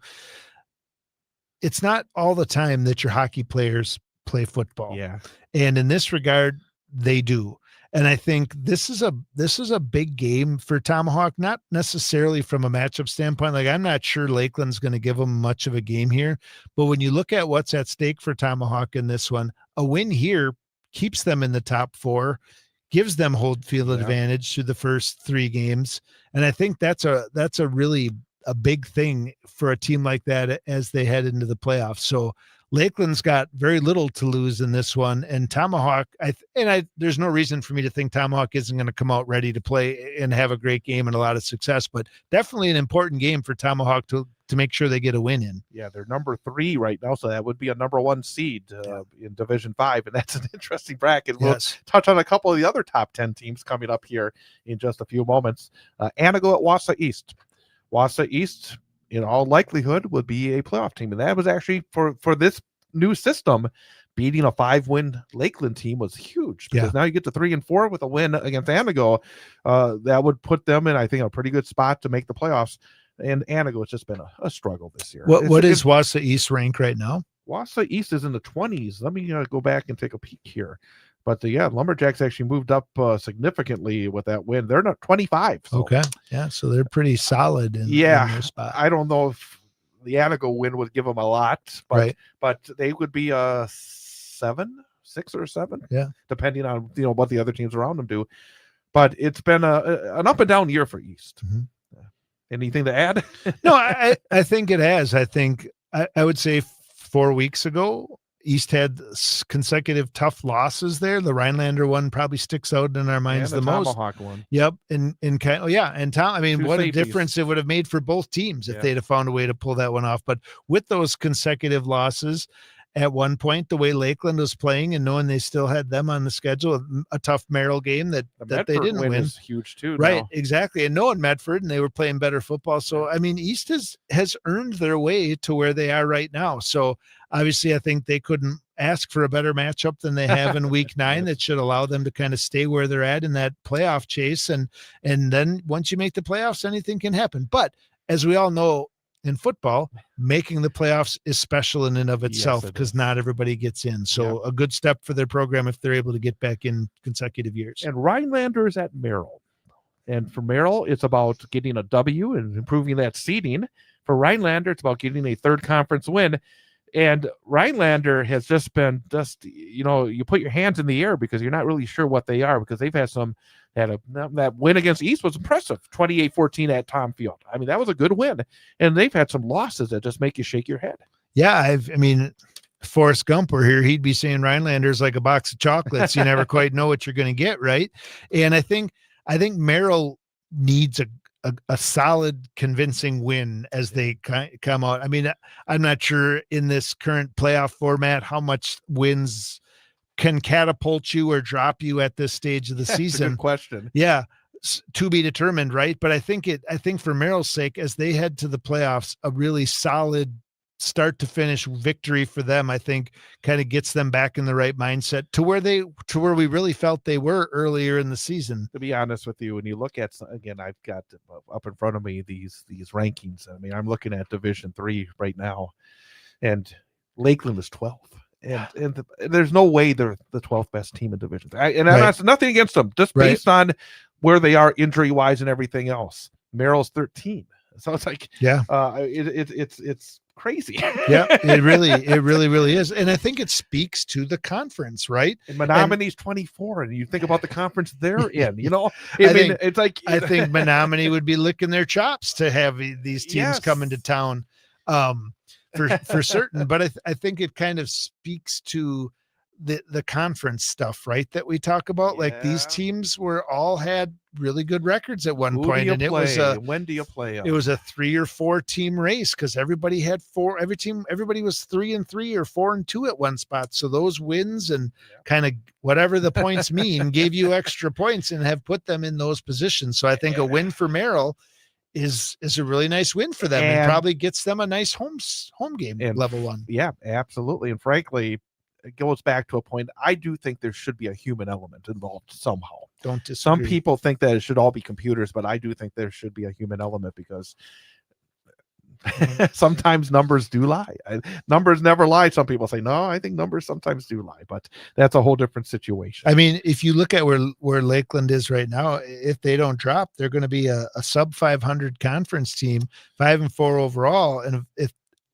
It's not all the time that your hockey players play football. Yeah. And in this regard, they do. And I think this is a big game for Tomahawk, not necessarily from a matchup standpoint. Like I'm not sure Lakeland's going to give them much of a game here, but when you look at what's at stake for Tomahawk in this one, a win here keeps them in the top 4, gives them home field advantage through the first 3 games. And I think that's a really a big thing for a team like that as they head into the playoffs. So Lakeland's got very little to lose in this one, and Tomahawk. There's no reason for me to think Tomahawk isn't going to come out ready to play and have a great game and a lot of success. But definitely an important game for Tomahawk to make sure they get a win in. Yeah, they're number 3 right now, so that would be a number 1 seed in Division 5, and that's an interesting bracket. We'll touch on a couple of the other top 10 teams coming up here in just a few moments. Antigo at Wausau East. Wausau East, in all likelihood, would be a playoff team. And that was actually for this new system beating a 5-win Lakeland team was huge, because now you get to 3-4 with a win against Anago. That would put them in, I think, a pretty good spot to make the playoffs. And Anago has just been a struggle this year. What is Wassa East rank right now? Wassa East is in the 20s. Let me go back and take a peek here. But Lumberjacks actually moved up significantly with that win. They're not 25. So. Okay. Yeah. So they're pretty solid in their spot. I don't know if the Anago win would give them a lot, but they would be 6 or 7. Yeah. Depending on, what the other teams around them do. But it's been an up and down year for East. Mm-hmm. Anything to add? No, I think it has. I think I would say 4 weeks ago, East had consecutive tough losses there. The Rhinelander one probably sticks out in our minds the most. Tomahawk one. Yep. And Tom, I mean, Two what safeties. a difference it would have made for both teams if they'd have found a way to pull that one off. But with those consecutive losses, at one point, the way Lakeland was playing and knowing they still had them on the schedule, a tough Merrill game that they didn't win. Is huge too. Right, now. exactly. And knowing Medford, and they were playing better football. So, I mean, East has earned their way to where they are right now. So, obviously, I think they couldn't ask for a better matchup than they have in week 9 that should allow them to kind of stay where they're at in that playoff chase. And then once you make the playoffs, anything can happen. But as we all know, in football, making the playoffs is special in and of itself, because not everybody gets in. So a good step for their program if they're able to get back in consecutive years. And Rhinelander is at Merrill. And for Merrill, it's about getting a W and improving that seeding. For Rhinelander, it's about getting a third conference win. And Rhinelander has just been you put your hands in the air because you're not really sure what they are, because they've had that win against East was impressive, 28-14 at Tom Field. I mean, that was a good win. And they've had some losses that just make you shake your head. Yeah, Forrest Gump were here, he'd be saying Rhinelander's like a box of chocolates. You never quite know what you're going to get, right? And I think Merrill needs a solid, convincing win as they come out. I mean, I'm not sure in this current playoff format how much wins can catapult you or drop you at this stage of the season. Good question. Yeah, to be determined, right? But I think for Merrill's sake, as they head to the playoffs, a really solid start to finish victory for them, I think, kind of gets them back in the right mindset to where we really felt they were earlier in the season. To be honest with you, when you look at, again, I've got up in front of me these rankings. I mean, I'm looking at Division 3 right now, and Lakeland is 12th. And there's no way they're the 12th best team in Division 3. That's nothing against them, just based on where they are injury wise and everything else. Merrill's 13, so it's like it's crazy. Yeah, it really is. And I think it speaks to the conference, right? And Menominey's 24, and you think about the conference they're in, it's like I think Menominee would be licking their chops to have these teams coming to town. For certain, but I think it kind of speaks to the conference stuff, right? That we talk about, like these teams all had really good records at one point, and it was when do you play? It was a 3 or 4 team race because everybody had 4. Everybody was 3-3 or 4-2 at one spot. So those wins and kind of whatever the points mean gave you extra points and have put them in those positions. So I think a win for Merrill is a really nice win for them and probably gets them a nice home game level 1. Yeah, absolutely. And frankly, it goes back to a point. I do think there should be a human element involved somehow. Don't disagree. Some people think that it should all be computers, but I do think there should be a human element because sometimes numbers do lie. Numbers never lie. Some people say, no, I think numbers sometimes do lie, but that's a whole different situation. I mean, if you look at where Lakeland is right now, if they don't drop, they're going to be a sub 500 conference team, 5-4 overall. And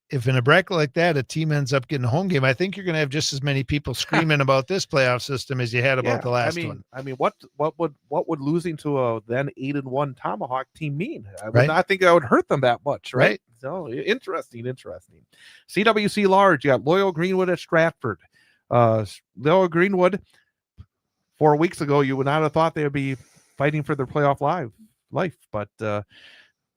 if in a bracket like that, a team ends up getting a home game, I think you're going to have just as many people screaming about this playoff system as you had about the last one. I mean, what would losing to a then 8-1 Tomahawk team mean? I would not think that would hurt them that much, right? So interesting. CWC large, you got Loyal Greenwood at Stratford. Loyal Greenwood, 4 weeks ago, you would not have thought they would be fighting for their playoff life, but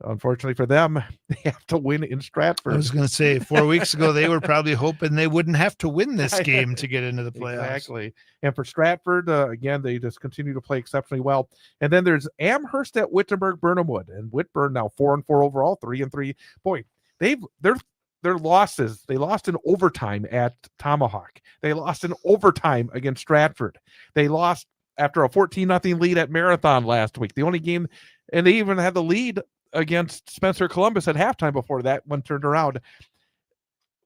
unfortunately for them, they have to win in Stratford. I was going to say 4 weeks ago, they were probably hoping they wouldn't have to win this game to get into the playoffs. Exactly. And for Stratford, again, they just continue to play exceptionally well. And then there's Amherst at Wittenberg Burnhamwood, and Whitburn now 4-4 overall, 3-3. Boy, they're their losses. They lost in overtime at Tomahawk. They lost in overtime against Stratford. They lost after a 14-0 lead at Marathon last week. The only game, and they even had the lead against Spencer Columbus at halftime before that one turned around.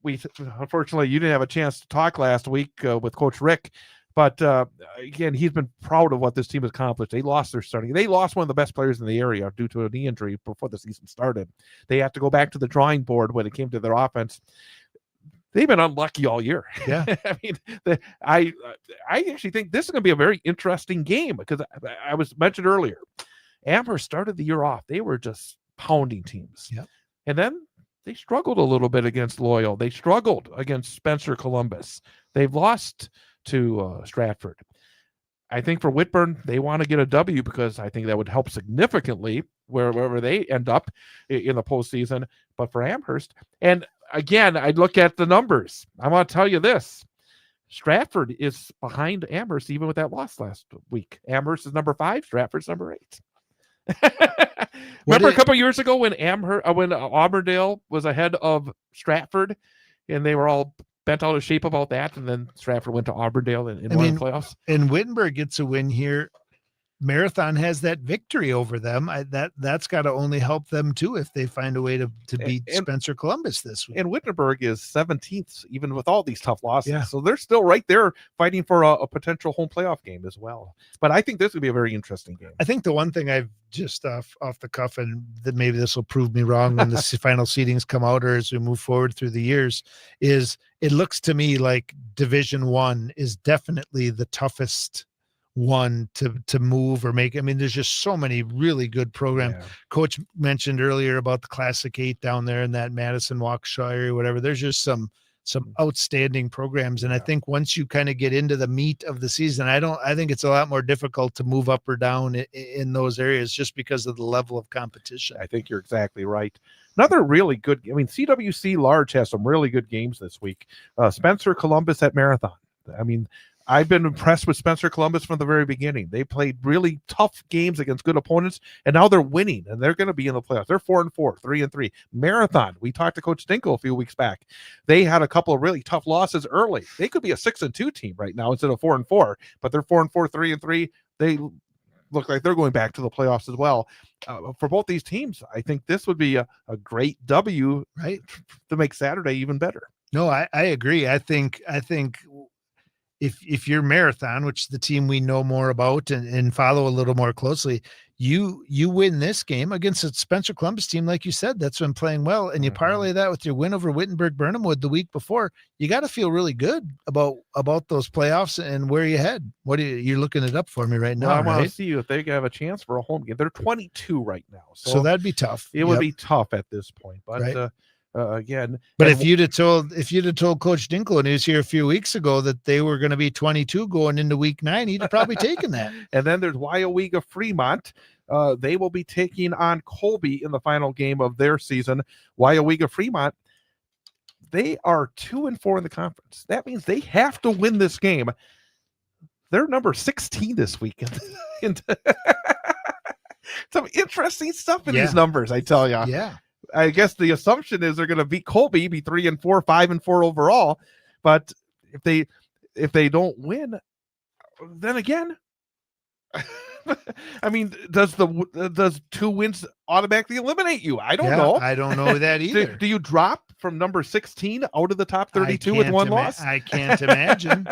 Unfortunately, you didn't have a chance to talk last week with Coach Rick, but again, he's been proud of what this team has accomplished. They lost their starting. They lost one of the best players in the area due to a knee injury before the season started. They have to go back to the drawing board when it came to their offense. They've been unlucky all year. Yeah. I mean, I actually think this is going to be a very interesting game because I was mentioned earlier, Amherst started the year off. They were just pounding teams. Yep. And then they struggled a little bit against Loyal. They struggled against Spencer Columbus. They've lost to Stratford. I think for Whitburn, they want to get a W because I think that would help significantly wherever they end up in the postseason. But for Amherst, and again, I look at the numbers. I want to tell you this. Stratford is behind Amherst even with that loss last week. Amherst is number 5, Stratford's number 8. Remember a couple years ago when Auburndale was ahead of Stratford and they were all bent out of shape about that, and then Stratford went to Auburndale and won the playoffs. And Wittenberg gets a win here. Marathon has that victory over them. That's got to only help them too if they find a way to beat Spencer Columbus this week. And Wittenberg is 17th, even with all these tough losses. Yeah. So they're still right there fighting for a potential home playoff game as well. But I think this would be a very interesting game. I think the one thing I've just off the cuff, and that maybe this will prove me wrong when the final seedings come out or as we move forward through the years, is it looks to me like Division I is definitely the toughest one to move or make. I mean, there's just so many really good programs. Yeah. Coach mentioned earlier about the Classic 8 down there in that Madison Waukesha area, whatever. There's just some outstanding programs. And I think once you kind of get into the meat of the season, I think it's a lot more difficult to move up or down in those areas just because of the level of competition. I think you're exactly right. Another really good, I mean, CWC Large has some really good games this week. Spencer Columbus at Marathon. I mean, I've been impressed with Spencer Columbus from the very beginning. They played really tough games against good opponents, and now they're winning, and they're going to be in the playoffs. They're 4-4, 3-3. Marathon, we talked to Coach Dinkel a few weeks back. They had a couple of really tough losses early. They could be a 6-2 team right now instead of 4-4, but they're 4-4, 3-3. They look like they're going back to the playoffs as well. For both these teams, I think this would be a great W, right, to make Saturday even better. No, I agree. I think if you're Marathon, which is the team we know more about and follow a little more closely, you win this game against a Spencer Columbus team, like you said, that's been playing well, and you parlay that with your win over Wittenberg Burnhamwood the week before, you got to feel really good about those playoffs and where you head. What are you're looking it up for me right now? Well, I want right? to see if they have a chance for a home game. They're 22 right now, so that'd be tough. It would be tough at this point, but right. Again, but if you'd have told Coach Dinkel, and he was here a few weeks ago, that they were going to be 22 going into week 9, he'd have probably taken that. And then there's Wyowega Fremont. They will be taking on Colby in the final game of their season. Wyowega Fremont, they are 2-4 in the conference. That means they have to win this game. They're number 16 this weekend. Some interesting stuff in these numbers, I tell you. Yeah. I guess the assumption is they're going to beat Colby, be 3-4, 5-4 overall. But if they don't win, then again, I mean, does 2 wins automatically eliminate you? I don't know. I don't know that either. Do you drop from number 16 out of the top 32 with one loss? I can't imagine.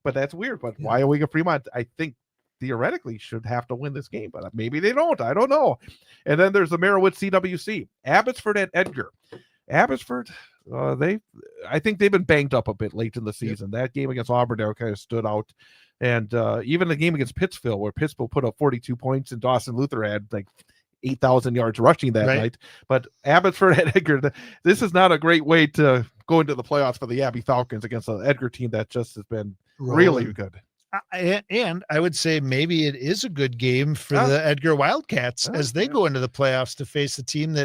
But that's weird. But Wyowega Fremont, I think, theoretically should have to win this game, but maybe they don't. I don't know. And then there's the Merowith CWC, Abbotsford at Edgar. Abbotsford, I think they've been banged up a bit late in the season. That game against Auburndale kind of stood out. And even the game against Pittsville, where Pittsville put up 42 points and Dawson Luther had like 8,000 yards rushing that night. But Abbotsford at Edgar, this is not a great way to go into the playoffs for the Abbey Falcons against an Edgar team that just has been really good. And I would say maybe it is a good game for the Edgar Wildcats as they go into the playoffs to face a team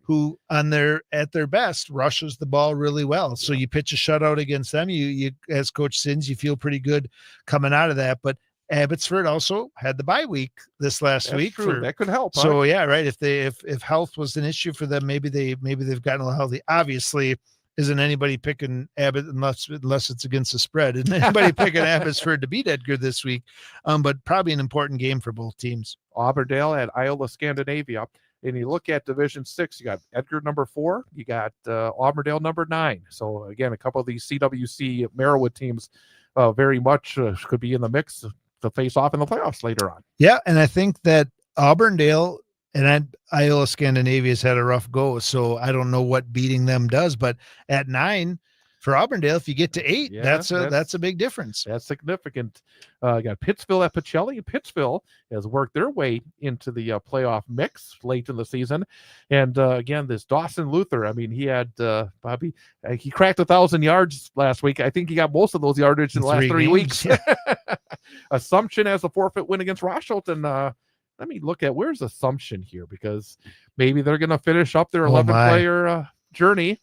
who at their best rushes the ball really well. So you pitch a shutout against them. You as Coach Sins, you feel pretty good coming out of that. But Abbotsford also had the bye week this last That's week. true. That could help. So yeah, right. If health was an issue for them, maybe they've gotten a little healthy. Obviously, isn't anybody picking Abbott unless it's against the spread? Isn't anybody picking Abbotsford to beat Edgar this week? But probably an important game for both teams. Auburndale at Iola Scandinavia. And you look at Division 6, you got Edgar number 4, you got Auburndale number 9. So again, a couple of these CWC Merriwood teams very much could be in the mix to face off in the playoffs later on. Yeah, and I think that Auburndale and Iola Scandinavia has had a rough go, so I don't know what beating them does. But at 9 for Auburndale, if you get to 8, Yeah, that's a big difference. That's significant. You got Pittsville at Pacelli. Pittsville has worked their way into the playoff mix late in the season. And again, this Dawson Luther, I mean, he had Bobby, he cracked 1,000 yards last week. I think he got most of those yardage in the last 3 weeks. Assumption has a forfeit win against Roshelton. Let me look at where's Assumption here, because maybe they're going to finish up their 11-player journey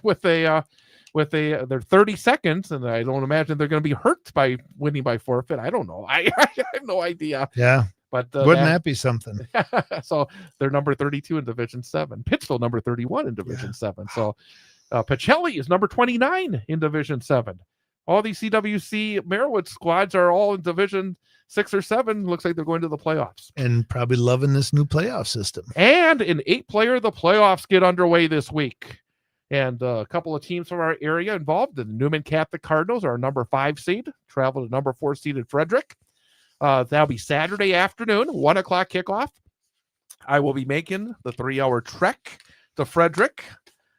with their 30 seconds, and I don't imagine they're going to be hurt by winning by forfeit. I don't know. I have no idea. Yeah, but wouldn't that be something? So they're number 32 in Division 7. Pittsville number 31 in Division 7. So Pacelli is number 29 in Division 7. All these CWC Merriwood squads are all in Division 6 or 7. Looks like they're going to the playoffs. And probably loving this new playoff system. And in 8-player, the playoffs get underway this week. And a couple of teams from our area involved. The Newman Catholic Cardinals are number 5 seed, travel to number 4 seeded Frederick. That'll be Saturday afternoon, 1 o'clock kickoff. I will be making the 3-hour trek to Frederick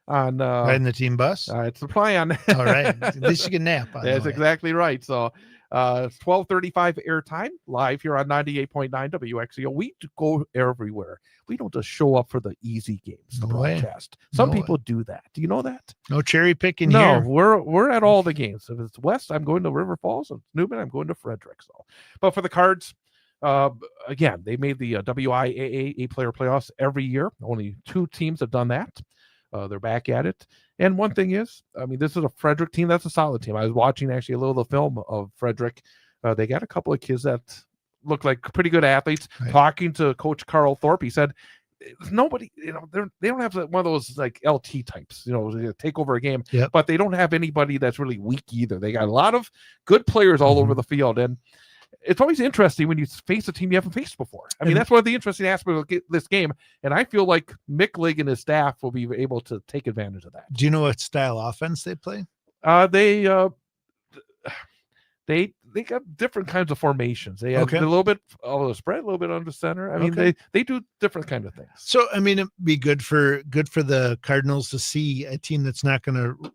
on riding the team bus. It's the plan. All right, at least you can nap. That's exactly right. So 12:35 airtime live here on 98.9 WXEO. We go everywhere. We don't just show up for the easy games, the broadcast. Some people do that. Do you know that? No cherry picking here. No, we're at all the games. If it's West, I'm going to River Falls. If it's Newman, I'm going to Frederick. So, but for the Cards, again, they made the WIAA 8-player playoffs every year. Only 2 teams have done that. They're back at it. And one thing is, I mean, this is a Frederick team. That's a solid team. I was watching actually a little of the film of Frederick. They got a couple of kids that look like pretty good athletes. Right. Talking to Coach Carl Thorpe, he said, nobody, they don't have one of those like LT types, take over a game, but they don't have anybody that's really weak either. They got a lot of good players all over the field. And it's always interesting when you face a team you haven't faced before. I mean, that's one of the interesting aspects of this game. And I feel like Mick Lig and his staff will be able to take advantage of that. Do you know what style offense they play? They got different kinds of formations. They have a little bit of the spread, a little bit under center. I mean, they do different kind of things. So, I mean, it'd be good for the Cardinals to see a team that's not going to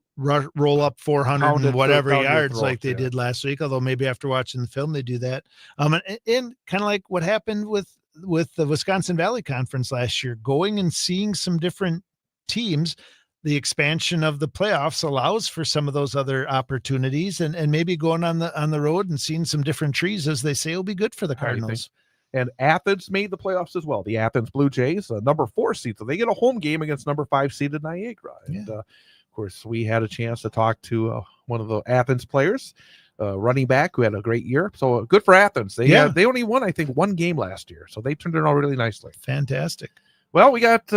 roll up 400 and whatever yards like they did last week. Although maybe after watching the film, they do that. And kind of like what happened with the Wisconsin Valley Conference last year, going and seeing some different teams. The expansion of the playoffs allows for some of those other opportunities, and maybe going on the road and seeing some different trees, as they say, will be good for the Cardinals. And Athens made the playoffs as well. The Athens Blue Jays, number 4 seed, so they get a home game against number 5 seeded Niagara. And of course, we had a chance to talk to one of the Athens players, running back, who had a great year. So good for Athens. They only won, I think, 1 game last year, so they turned it out really nicely. Fantastic. Well, we got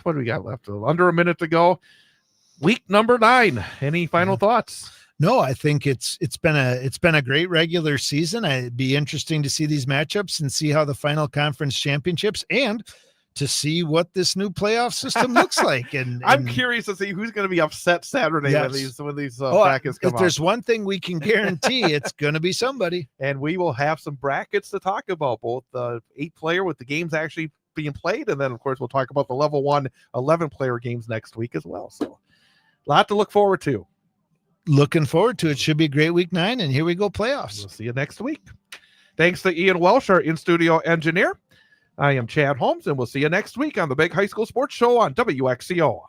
what do we got left? Under a minute to go. Week number 9. Any final thoughts? No, I think it's been a great regular season. It'd be interesting to see these matchups and see how the final conference championships and to see what this new playoff system looks like. And I'm curious to see who's going to be upset Saturday when these brackets come out. If there's one thing we can guarantee, it's going to be somebody. And we will have some brackets to talk about, both the 8-player with the games actually being played, and then of course we'll talk about the level 1 11-player games next week as well. So a lot to look forward to. Looking forward to it. Should be a great week 9, and here we go, playoffs. We'll see you next week. Thanks to Ian Welsh, our in-studio engineer. I am Chad Holmes, and we'll see you next week on the Big High School Sports Show on WXCO.